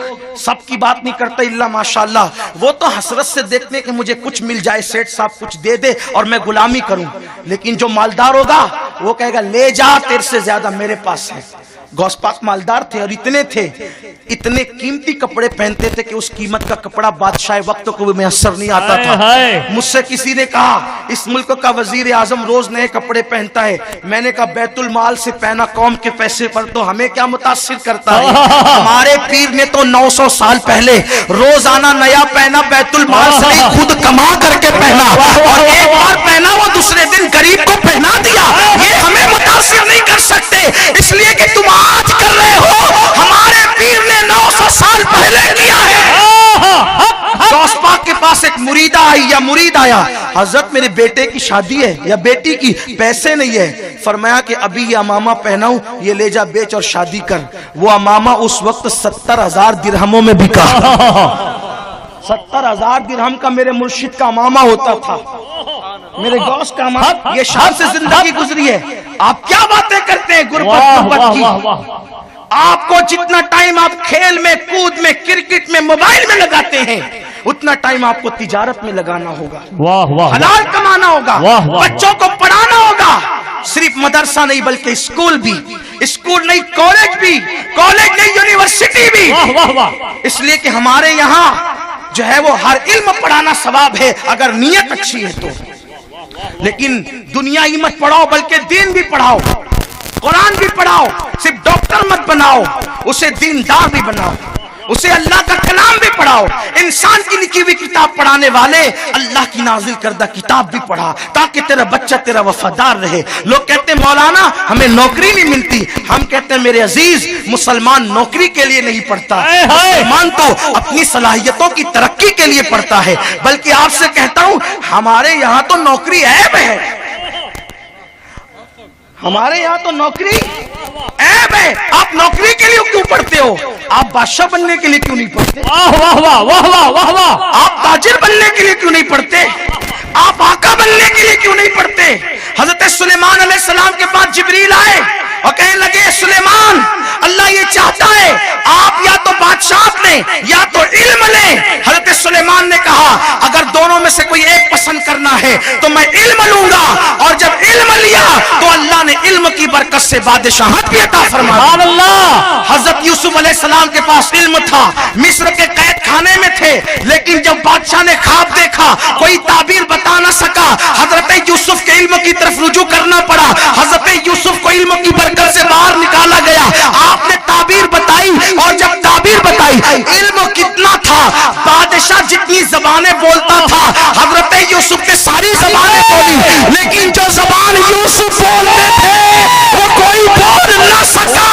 سب کی بات نہیں کرتے الا ماشاءاللہ, وہ تو حسرت سے دیکھتے کہ مجھے کچھ مل جائے, سیٹ صاحب کچھ دے دے اور میں غلامی کروں. لیکن جو مالدار ہوگا وہ کہے گا لے جا, تیرے سے زیادہ میرے پاس ہے. غوث پاک مالدار تھے اور اتنے قیمتی کپڑے پہنتے تھے کہ اس قیمت کا کپڑا بادشاہ وقت کو بھی میسر نہیں آتا تھا. مجھ سے کسی نے کہا اس ملک کا وزیر اعظم روز نئے کپڑے پہنتا ہے. میں نے کہا بیت المال سے پہنا قوم کے پیسے پر تو ہمیں کیا متاثر کرتا ہے. ہمارے پیر نے تو 900 سال پہلے روزانہ نیا پہنا, بیت المال سے خود کما کر کے پہنا, اور ایک بار پہنا وہ دوسرے دن غریب کو پہنا دیا. یہ ہمیں متاثر نہیں کر سکتے, اس لیے کہ تم آج کر رہے ہو ہمارے پیر نے 900 سال پہلے کیا ہے. غوث پاک کے پاس ایک مریدہ آئی یا مرید آیا, حضرت میرے بیٹے کی شادی ہے یا بیٹی کی, پیسے نہیں ہے. فرمایا کہ ابھی یہ امامہ پہناؤں, یہ لے جا بیچ اور شادی کر. وہ امامہ اس وقت 70,000 درہموں میں بکا. 70,000 درہم کا میرے مرشد کا امامہ ہوتا تھا, میرے غوث کا امامہ. یہ شان سے زندگی گزری ہے. آپ کیا باتیں کرتے ہیں غربت کی. آپ کو جتنا ٹائم آپ کھیل میں, کود میں, کرکٹ میں, موبائل میں لگاتے ہیں اتنا ٹائم آپ کو تجارت میں لگانا ہوگا, حلال کمانا ہوگا, بچوں کو پڑھانا ہوگا. صرف مدرسہ نہیں بلکہ اسکول بھی, اسکول نہیں کالج بھی, کالج نہیں یونیورسٹی بھی. اس لیے کہ ہمارے یہاں جو ہے وہ ہر علم پڑھانا ثواب ہے اگر نیت اچھی ہے تو. لیکن دنیائی مت پڑھاؤ بلکہ دین بھی پڑھاؤ, قرآن بھی پڑھاؤ. صرف ڈاکٹر مت بناؤ, اسے دیندار بھی بناؤ, اسے اللہ کا کلام بھی پڑھاؤ. انسان کی لکھی ہوئی کتاب پڑھانے والے اللہ کی نازل کردہ کتاب بھی پڑھا تاکہ تیرا بچہ تیرا وفادار رہے. لوگ کہتے ہیں مولانا ہمیں نوکری نہیں ملتی. ہم کہتے ہیں میرے عزیز مسلمان نوکری کے لیے نہیں پڑھتا, مسلمان تو اپنی صلاحیتوں کی ترقی کے لیے پڑھتا ہے. بلکہ آپ سے کہتا ہوں ہمارے یہاں تو نوکری عیب ہے, ہمارے یہاں تو نوکری عیب ہے. آپ نوکری کے لیے کیوں پڑھتے ہو؟ آپ بادشاہ بننے کے لیے کیوں نہیں پڑھتے؟ آپ تاجر بننے کے لیے کیوں نہیں پڑھتے؟ آپ آقا بننے کے لیے کیوں نہیں پڑھتے؟ حضرت سلیمان علیہ السلام کے پاس جبریل آئے اور کہنے لگے سلیمان اللہ یہ چاہتا ہے آپ یا تو بادشاہت لیں یا تو علم لیں. حضرت سلیمان نے کہا اگر دونوں میں سے کوئی ایک پسند کرنا ہے تو میں علم لوں گا, اور جب علم لیا تو اللہ نے علم کی برکت سے بادشاہت بھی عطا فرمائی. حضرت یوسف علیہ السلام کے پاس علم تھا, مصر کے قید خانے میں تھے, لیکن جب بادشاہ نے خواب دیکھا کوئی تعبیر بتا نہ سکا, حضرت یوسف کے علم کی طرف رجوع کرنا پڑا. حضرت یوسف کو علم کی برکت سے باہر نکالا گیا. آپ نے تعبیر بتائی, اور جب تعبیر بتائی علم کتنا تھا, بادشاہ جتنی زبانیں بولتا تھا حضرت یوسف نے ساری زبانیں بولی, لیکن جو زبان یوسف بولتے تھے وہ کوئی بول نہ سکا,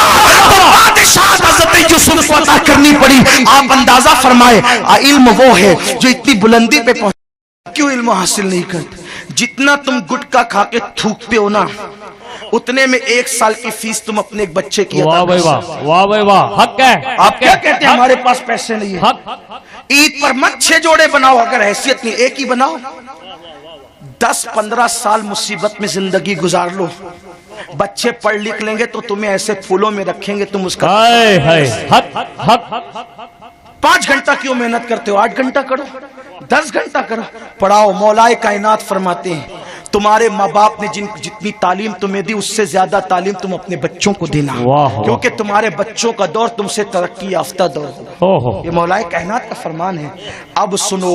تو بادشاہ حضرت یوسف کو عطا کرنی پڑی. آپ اندازہ فرمائے علم وہ ہے جو اتنی بلندی پہ پہنچ. کیوں علم حاصل نہیں کرتے؟ جتنا تم گٹکا کھا کے تھوکتے ہو نا اتنے میں 1 سال کی فیس تم اپنے ایک بچے کی عطا کر سکتے. واہ بھائی واہ, حق ہے. آپ کیا کہتے ہیں ہمارے پاس پیسے نہیں ہیں؟ عید پر مت 6 جوڑے بناؤ, اگر حیثیت نہیں ایک ہی بناؤ. 10-15 سال مصیبت میں زندگی گزار لو, بچے پڑھ لکھ لیں گے تو تمہیں ایسے پھولوں میں رکھیں گے تم اس کا. 5 گھنٹہ کیوں محنت کرتے ہو؟ 8 گھنٹہ کرو, 10 گھنٹہ کرو, پڑھاؤ. مولا کائنات فرماتے ہیں تمہارے ماں باپ نے جتنی تعلیم تمہیں دی اس سے زیادہ تعلیم تم اپنے بچوں کو دینا، کیونکہ تمہارے بچوں کا دور تم سے ترقی یافتہ دور ہوگا۔ یہ مولا کائنات کا فرمان ہے۔ اب سنو،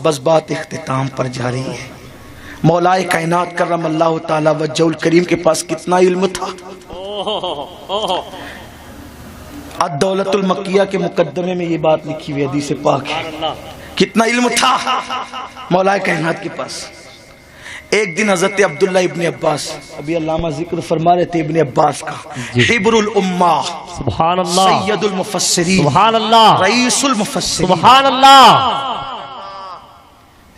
بس بات اختتام پر جا رہی ہے۔ مولا کائنات کرم اللہ تعالی وجہ الکریم کے پاس کتنا علم تھا۔ الدولت المکیہ کے مقدمے میں یہ بات لکھی ہوئی حدیث پاک ہے، کتنا علم تھا مولا کائنات کے پاس۔ ایک دن حضرت عبداللہ ابن عباس، ابھی علامہ ذکر فرما رہے تھے ابن عباس کا، حبر الامہ، سبحان اللہ، سید المفسرین، سبحان اللہ، رئیس المفسرین، سبحان اللہ،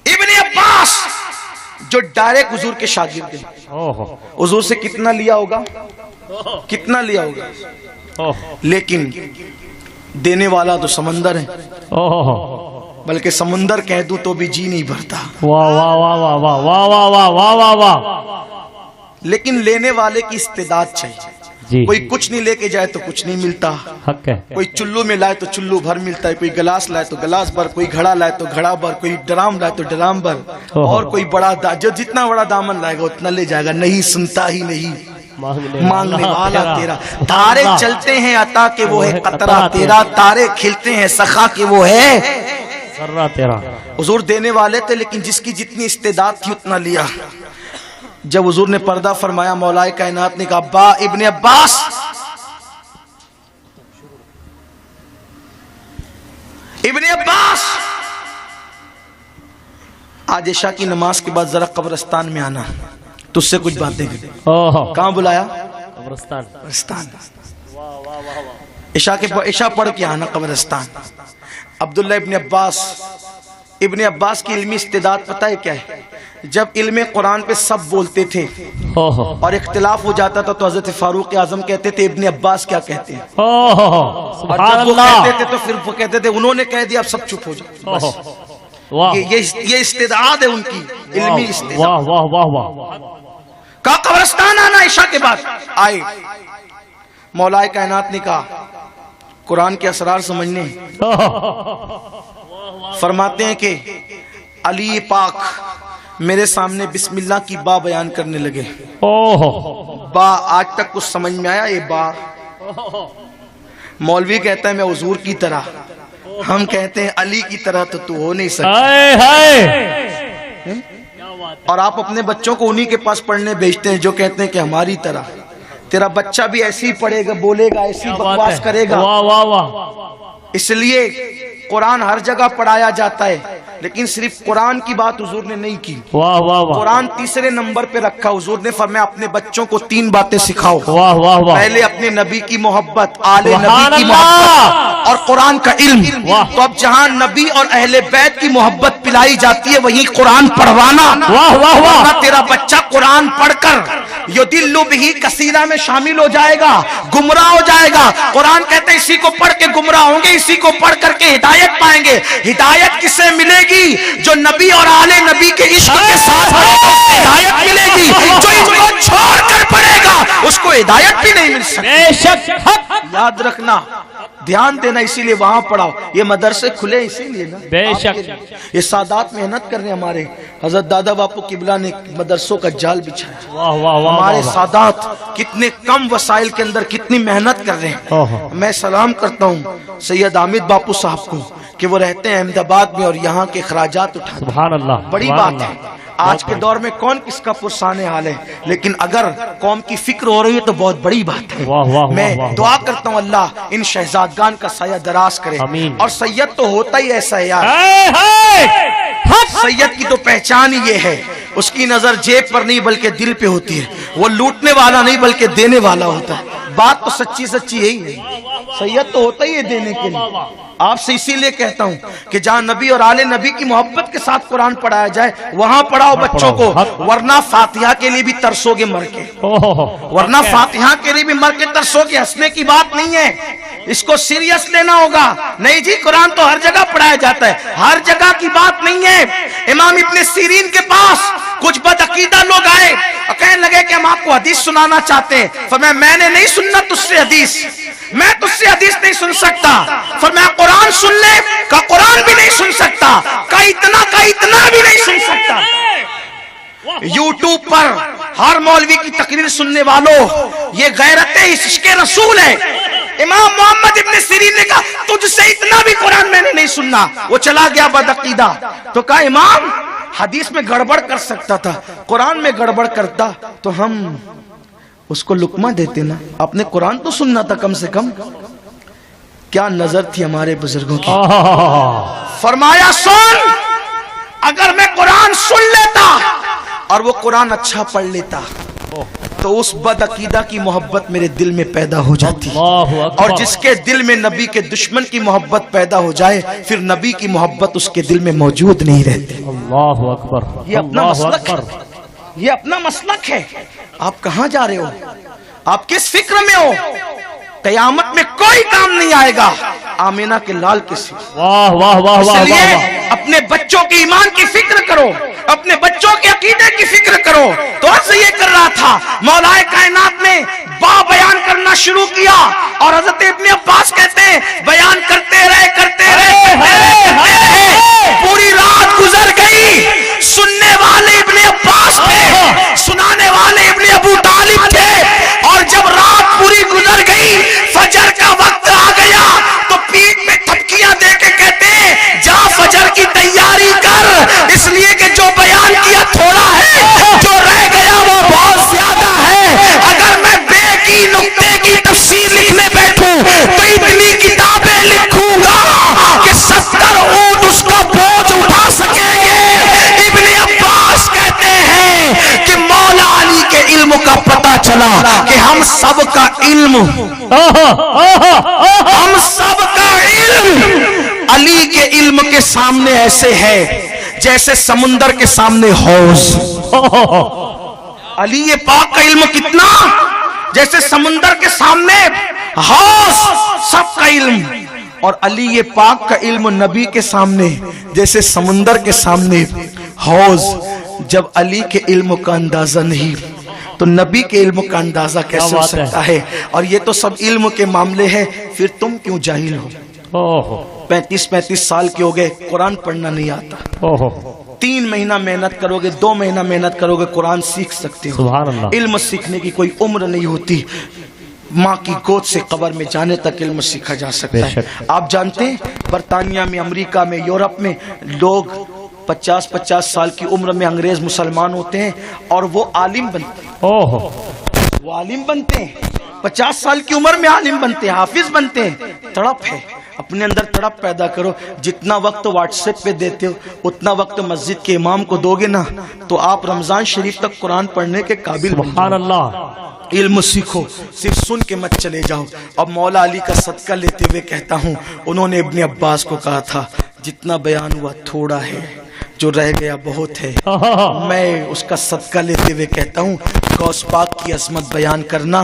ابن عباس جو ڈائریکٹ حضور کے شاگرد ہیں، حضور سے کتنا لیا ہوگا، کتنا لیا ہوگا، لیکن دینے والا تو سمندر ہے، بلکہ سمندر کہہ دوں تو بھی جی نہیں بھرتا۔ واہ واہ واہ واہ واہ واہ واہ واہ واہ واہ واہ، لیکن لینے والے کی استعداد چاہیے۔ جی، کوئی کچھ نہیں لے کے جائے تو کچھ نہیں ملتا، حق ہے، کوئی چلو میں لائے تو چلو بھر ملتا ہے، کوئی گلاس لائے تو گلاس بھر، کوئی گھڑا لائے تو گھڑا بھر، کوئی ڈرام لائے تو ڈرام بھر، اور کوئی بڑا جو جتنا بڑا دامن لائے گا اتنا لے جائے گا۔ نہیں سنتا ہی نہیں مانگنے والا تیرا، تارے چلتے ہیں عطا کہ وہ ہے قطرہ تیرا، تارے کھلتے ہیں سخا کہ وہ ہے ذرہ تیرا۔ حضور دینے والے تھے، لیکن جس کی جتنی استعداد تھی اتنا لیا۔ جب حضور نے پردہ فرمایا، مولا کائنات نے کہا، ابا ابن عباس، ابن عباس، آج عشاء کی نماز کے بعد ذرا قبرستان میں آنا، تجھ سے کچھ باتیں کریں۔ کہاں بلایا؟ قبرستان، قبرستان۔ عشاء پڑھ کے آنا قبرستان۔ عبداللہ ابن عباس کی علمی استعداد پتہ ہے کیا ہے؟ جب علم قرآن پہ سب بولتے تھے اور اختلاف ہو جاتا تھا تو حضرت فاروق اعظم کہتے تھے ابن عباس کیا کہتے ہیں، اور جب وہ کہتے تھے تو پھر وہ کہتے تھے انہوں نے کہہ دیا اب سب چپ ہو جاؤ۔ بس یہ استعداد ہے ان کی، علمی استعداد۔ واہ واہ واہ واہ، کہا قبرستان آنا عشاء کے بعد، آئے۔ مولا کائنات نے کہا قرآن کے اسرار سمجھنے، فرماتے ہیں کہ علی پاک میرے سامنے بسم اللہ کی با بیان کرنے لگے۔ با آج تک کچھ سمجھ میں آیا؟ یہ با مولوی کہتا ہے میں حضور کی طرح، ہم کہتے ہیں علی کی طرح تو ہو نہیں سکتا، اور آپ اپنے بچوں کو انہی کے پاس پڑھنے بھیجتے ہیں جو کہتے ہیں کہ ہماری طرح۔ تیرا بچہ بھی ایسے ہی پڑھے گا، بولے گا، ایسی بکواس کرے گا۔ اس لیے قرآن ہر جگہ پڑھایا جاتا ہے، لیکن صرف قرآن کی بات حضور نے نہیں کی۔ قرآن تیسرے نمبر پہ رکھا۔ حضور نے فرمایا اپنے بچوں کو 3 باتیں سکھاؤ، پہلے اپنے نبی کی محبت، آل نبی کی محبت، اور قرآن کا علم۔ تو اب جہاں نبی اور اہل بیت کی محبت پلائی جاتی ہے وہیں قرآن پڑھوانا، ورنہ تیرا بچہ قرآن پڑھ کر یدل بہ کثیرہ میں شامل ہو جائے گا، گمراہ ہو جائے گا۔ قرآن کہتے ہیں اسی کو پڑھ کے گمراہ ہوں گے، اسی کو پڑھ کر کے ہدایت پائیں گے۔ ہدایت کسے ملے گی؟ جو نبی اور آل نبی کے عشق کے ساتھ پڑھے گا اس کو ہدایت ملے گی، جو اس کو چھوڑ کر پڑھے گا اس کو ہدایت بھی نہیں مل سکتی۔ یاد رکھنا، دھیان دینا، اسی لیے وہاں پڑھاؤ۔ یہ مدرسے کھلے اسی لیے نا، بے شک یہ سادات محنت کر رہے ہیں۔ ہمارے حضرت دادا باپو قبلہ نے مدرسوں کا جال بچھایا۔ ہمارے سادات کتنے کم وسائل کے اندر کتنی محنت کر رہے ہیں۔ میں سلام کرتا ہوں سید حامد باپو صاحب کو کہ وہ رہتے ہیں احمد آباد میں اور یہاں کے اخراجات اٹھاتے ہیں۔ سبحان اللہ، بڑی بات ہے۔ آج کے دور میں کون کس کا پرسان حال ہے، لیکن اگر قوم کی فکر ہو رہی ہے تو بہت بڑی بات ہے۔ میں دعا کرتا ہوں اللہ ان شہزادگان کا سایہ دراز کرے۔ اور سید تو ہوتا ہی ایسا ہے یار، سید کی تو پہچان ہی یہ ہے، اس کی نظر جیب پر نہیں بلکہ دل پہ ہوتی ہے، وہ لوٹنے والا نہیں بلکہ دینے والا ہوتا ہے۔ بات تو سچی سچی یہی ہے، سید تو ہوتا ہی ہے دینے کے لیے۔ آپ سے اسی لیے کہتا ہوں کہ جہاں نبی اور آل نبی کی محبت کے ساتھ قرآن پڑھایا جائے وہاں پڑھاؤ بچوں کو، ورنہ فاتحہ کے لیے بھی ترسو گے مر کے، ورنہ فاتحہ کے لیے بھی مر کے ترسو گے۔ ہنسنے کی بات نہیں ہے، اس کو سیریس لینا ہوگا۔ نہیں جی قرآن تو ہر جگہ پڑھایا جاتا ہے، ہر جگہ کی بات نہیں ہے۔ امام ابن سیرین کے پاس کچھ بدعقیدہ لوگ آئے اور کہنے لگے کہ ہم آپ کو حدیث سنانا چاہتے ہیں۔ فرمایا میں نے نہیں سننا تجھ سے حدیث، میں تجھ سے حدیث نہیں سن سکتا۔ فرمایا قرآن سن لے، کہ قرآن بھی نہیں سن سکتا، کہ اتنا بھی نہیں سن سکتا۔ یوٹیوب پر ہر مولوی کی تقریر سننے والوں، یہ غیرت عشق رسول ہے۔ امام محمد ابن سیرین نے کہا تجھ سے اتنا بھی قرآن میں نے نہیں سننا، وہ چلا گیا بدعقیدہ، تو کہا امام حدیث میں گڑبڑ کر سکتا تھا، قرآن میں گڑبڑ کرتا تو ہم اس کو لقمہ دیتے نا، آپ نے قرآن تو سننا تھا کم سے کم۔ کیا نظر تھی ہمارے بزرگوں کی۔ فرمایا سن، اگر میں قرآن سن لیتا اور وہ قرآن اچھا پڑھ لیتا تو اس بدعقیدہ کی محبت میرے دل میں پیدا ہو جاتی، اور جس کے دل میں نبی کے دشمن کی محبت پیدا ہو جائے پھر نبی کی محبت اس کے دل میں موجود نہیں رہتی۔ اللہ اکبر، یہ اپنا مسلک ہے، یہ اپنا مسلک ہے۔ آپ کہاں جا رہے ہو؟ آپ کس فکر میں ہو؟ قیامت میں کوئی کام نہیں آئے گا آمینہ کے لال کے سوا۔ واہ واہ واہ اس واہ لیے واہ، اپنے بچوں کے ایمان کی فکر کرو، اپنے بچوں کے عقیدے کی فکر کرو۔ تو عرض یہ کر رہا تھا، مولا کائنات نے با بیان کرنا شروع کیا، اور حضرت ابن عباس کہتے ہیں بیان کرتے رہے پوری رات گزر گئی، سننے والے ابن عباس تھے، سنانے والے ابن ابو طالب تھے، اور جب رات پوری گزر گئی فجر کا وقت آ گیا تو پیٹ میں تھپکیاں دے کے کہتے ہیں جا فجر کی تیاری کر، اس لیے کہ جو بیان کیا تھوڑا ہے، جو رہ گیا وہ بہت زیادہ ہے۔ اگر میں بے کی نقطے کی تفسیر لکھنے بیٹھوں تو اتنی کتابیں لکھوں گا کہ 70 اونٹ اس کا بوجھ اٹھا سکیں گے۔ ابن عباس کہتے ہیں کہ مولا علی کے علم کا پتہ چلا کہ ہم سب کا علم علی کے علم کے سامنے ایسے ہے جیسے سمندر کے سامنے حوض۔ علی پاک کا علم کتنا، جیسے سمندر کے سامنے حوض، سب کا علم۔ اور علی پاک کا علم نبی کے سامنے جیسے سمندر کے سامنے حوض۔ جب علی کے علم کا اندازہ نہیں تو نبی کے علم کا اندازہ کیسے ہو سکتا ہے؟ اور یہ تو سب علم کے معاملے ہیں، پھر تم کیوں جاہل ہو؟ 35 سال کے ہو گئے، قرآن پڑھنا نہیں آتا، 3 مہینہ محنت کرو گے، 2 مہینہ محنت کرو گے، قرآن سیکھ سکتے ہو۔ سبحان اللہ۔ علم سیکھنے کی کوئی عمر نہیں ہوتی، ماں کی گود سے قبر میں جانے تک علم سیکھا جا سکتا ہے۔ آپ جانتے ہیں برطانیہ میں، امریکہ میں، یورپ میں لوگ 50 سال کی عمر میں انگریز مسلمان ہوتے ہیں اور وہ عالم بنتے ہیں، وہ عالم بنتے ہیں، 50 سال کی عمر میں عالم بنتے ہیں، حافظ بنتے ہیں۔ تڑپ ہے، اپنے اندر تڑپ پیدا کرو۔ جتنا وقت واٹس ایپ پہ دیتے ہو اتنا وقت مسجد کے امام کو دو گے نا تو آپ رمضان شریف تک قرآن پڑھنے کے قابل بن سبحان جاؤ۔ اللہ۔ علم سیکھو، صرف سن کے مت چلے جاؤ۔ اب مولا علی کا صدقہ لیتے ہوئے کہتا ہوں، انہوں نے ابن عباس کو کہا تھا جتنا بیان ہوا تھوڑا ہے، جو رہ گیا بہت ہے۔ میں اس کا صدقہ لیتے ہوئے کہتا ہوں غوث پاک کی عظمت بیان کرنا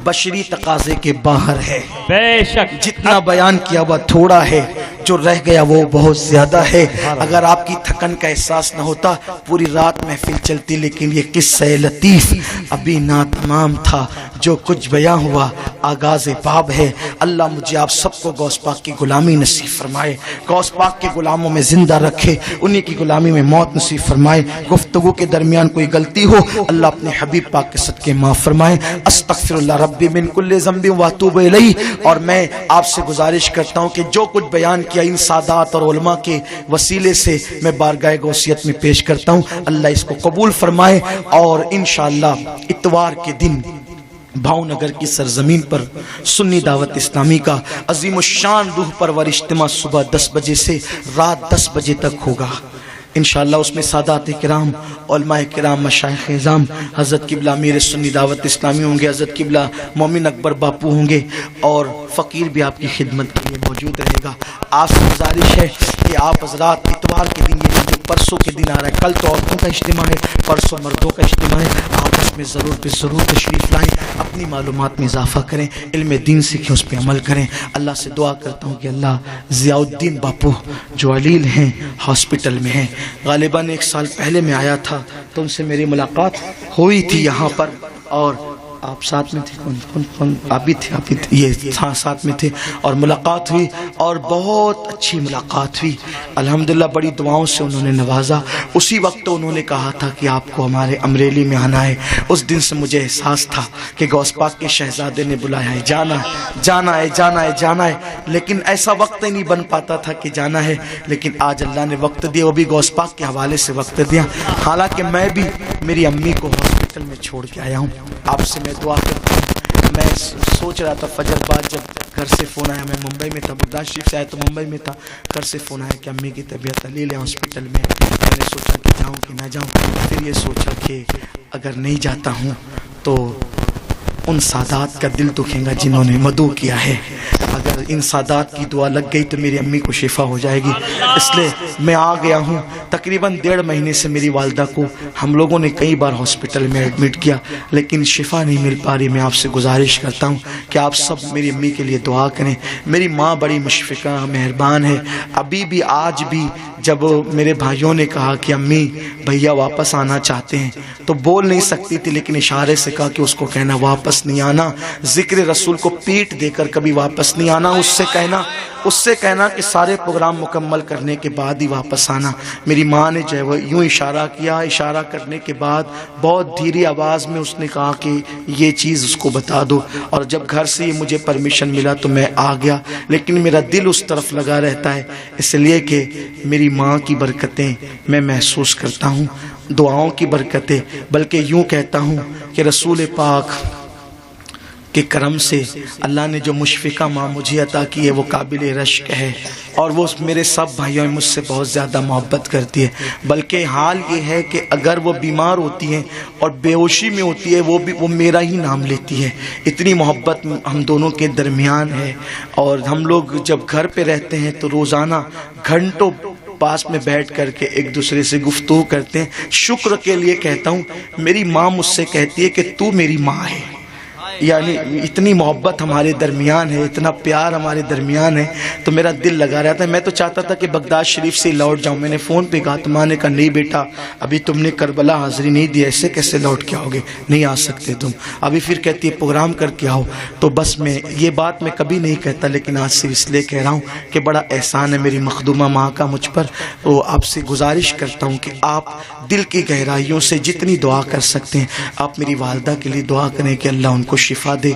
بشری تقاضے کے باہر ہے۔ بے شک جتنا بیان کیا ہوا تھوڑا ہے، جو رہ گیا وہ بہت زیادہ ہے۔ اگر آپ کی تھکن کا احساس نہ ہوتا پوری رات محفل چلتی، لیکن یہ قصہ لطیف ابھی ناتمام تھا، جو کچھ بیان ہوا آغاز باب ہے۔ اللہ مجھے آپ سب کو غوث پاک کی غلامی نصیب فرمائے، غوث پاک کے غلاموں میں زندہ رکھے، انہی کی غلامی میں موت نصیب فرمائے۔ گفتگو کے درمیان کوئی غلطی ہو اللہ اپنے حبیب پاک کے صدقے معاف فرمائے۔ استغفر اللہ ربی من کل ذنب واتوب الیہ۔ اور میں آپ سے گزارش کرتا ہوں کہ جو کچھ بیان کیا ان سادات اور علماء کے وسیلے سے میں بارگاہ غوثیت میں پیش کرتا ہوں، اللہ اس کو قبول فرمائے۔ اور انشاءاللہ اتوار کے دن بھاؤ نگر کی سرزمین پر سنی دعوت اسلامی کا عظیم الشان روح پرور اجتماع صبح 10 بجے سے رات 10 بجے تک ہوگا انشاءاللہ۔ اس میں سادات کرام، علماء کرام، مشائخ اعظام، حضرت قبلہ امیر سنی دعوت اسلامی ہوں گے، حضرت قبلہ مومن اکبر باپو ہوں گے، اور فقیر بھی آپ کی خدمت کے لیے موجود رہے گا۔ آپ سے گزارش ہے کہ آپ حضرات اتوار کے دن، یہ جو پرسوں کے دن آ رہا ہے، کل تو عورتوں کا اجتماع ہے، پرسوں مردوں کا اجتماع ہے، آپ اس میں ضرور تشریف لائیں، اپنی معلومات میں اضافہ کریں، علم دین سیکھیں، اس پہ عمل کریں۔ اللہ سے دعا کرتا ہوں کہ اللہ ضیاء الدین باپو جو علیل ہیں ہاسپٹل میں ہیں، غالباً 1 سال پہلے میں آیا تھا تو ان سے میری ملاقات ہوئی تھی یہاں پر، اور آپ ساتھ میں تھے؟ کون آپ بھی تھے؟ یہ ساتھ میں تھے اور ملاقات ہوئی اور بہت اچھی ملاقات ہوئی الحمدللہ، بڑی دعاؤں سے انہوں نے نوازا۔ اسی وقت انہوں نے کہا تھا کہ آپ کو ہمارے امریلی میں آنا ہے۔ اس دن سے مجھے احساس تھا کہ غوث پاک کے شہزادے نے بلایا ہے، جانا ہے جانا ہے جانا ہے جانا ہے، لیکن ایسا وقت ہی نہیں بن پاتا تھا کہ جانا ہے، لیکن آج اللہ نے وقت دیا، وہ بھی غوث پاک کے حوالے سے وقت دیا۔ حالانکہ میں بھی میری امی کو ہاسپٹل میں چھوڑ کے آیا ہوں، آپ سے میں دعا کرتا ہوں۔ میں سوچ رہا تھا فجر بعد جب گھر سے فون آیا، میں ممبئی میں تھا، بغداد شریف سے آیا تو ممبئی میں تھا، گھر سے فون آیا کہ امی کی طبیعت لے لیں ہاسپٹل میں۔ میں نے سوچا کہ جاؤں کہ نہ جاؤں، پھر یہ سوچا کہ اگر نہیں جاتا ہوں تو ان سادات کا دل دکھے گا جنہوں نے مدعو کیا ہے، اگر ان سادات کی دعا لگ گئی تو میری امی کو شفا ہو جائے گی، اس لیے میں آ گیا ہوں۔ تقریباً 1.5 مہینے سے میری والدہ کو ہم لوگوں نے کئی بار ہاسپٹل میں ایڈمٹ کیا لیکن شفا نہیں مل پا رہی۔ میں آپ سے گزارش کرتا ہوں کہ آپ سب میری امی کے لیے دعا کریں۔ میری ماں بڑی مشفقہ مہربان ہے، ابھی بھی آج بھی جب میرے بھائیوں نے کہا کہ امی بھیا واپس آنا چاہتے ہیں تو بول نہیں سکتی تھی، لیکن اشارے سے کہا کہ اس کو کہنا واپس نہیں آنا، ذکر رسول کو پیٹ دے کر کبھی واپس نہیں آنا، اس سے کہنا کہ سارے پروگرام مکمل کرنے کے بعد ہی واپس آنا۔ میری ماں نے جو ہے وہ یوں اشارہ کیا، اشارہ کرنے کے بعد بہت دھیری آواز میں اس نے کہا کہ یہ چیز اس کو بتا دو، اور جب گھر سے یہ مجھے پرمیشن ملا تو میں آ گیا، لیکن میرا دل اس طرف لگا رہتا ہے، اس لیے کہ میری ماں کی برکتیں میں محسوس کرتا ہوں، دعاؤں کی برکتیں، بلکہ یوں کہتا ہوں کہ رسول پاک کے کرم سے اللہ نے جو مشفقہ ماں مجھے عطا کی ہے وہ قابل رشک ہے، اور وہ میرے سب بھائیوں مجھ سے بہت زیادہ محبت کرتی ہے، بلکہ حال یہ ہے کہ اگر وہ بیمار ہوتی ہیں اور بے ہوشی میں ہوتی ہے وہ میرا ہی نام لیتی ہے، اتنی محبت ہم دونوں کے درمیان ہے۔ اور ہم لوگ جب گھر پہ رہتے ہیں تو روزانہ گھنٹوں پاس میں بیٹھ کر کے ایک دوسرے سے گفتگو کرتے ہیں۔ شکر کے لیے کہتا ہوں، میری ماں مجھ سے کہتی ہے کہ تو میری ماں ہے، یعنی اتنی محبت ہمارے درمیان ہے، اتنا پیار ہمارے درمیان ہے، تو میرا دل لگا رہتا ہے۔ میں تو چاہتا تھا کہ بغداد شریف سے لوٹ جاؤں، میں نے فون پہ کہا تو ماں نے کہا نہیں بیٹا ابھی تم نے کربلا حاضری نہیں دی، ایسے کیسے لوٹ کے آؤ گے، نہیں آ سکتے تم ابھی، پھر کہتی ہے پروگرام کر کے آؤ۔ تو بس میں یہ بات میں کبھی نہیں کہتا، لیکن آج سے اس لیے کہہ رہا ہوں کہ بڑا احسان ہے میری مخدومہ ماں کا مجھ پر، تو آپ سے گزارش کرتا ہوں کہ آپ دل کی گہرائیوں سے جتنی دعا کر سکتے ہیں آپ میری والدہ کے لیے دعا کریں کہ اللہ ان کو شفا دے۔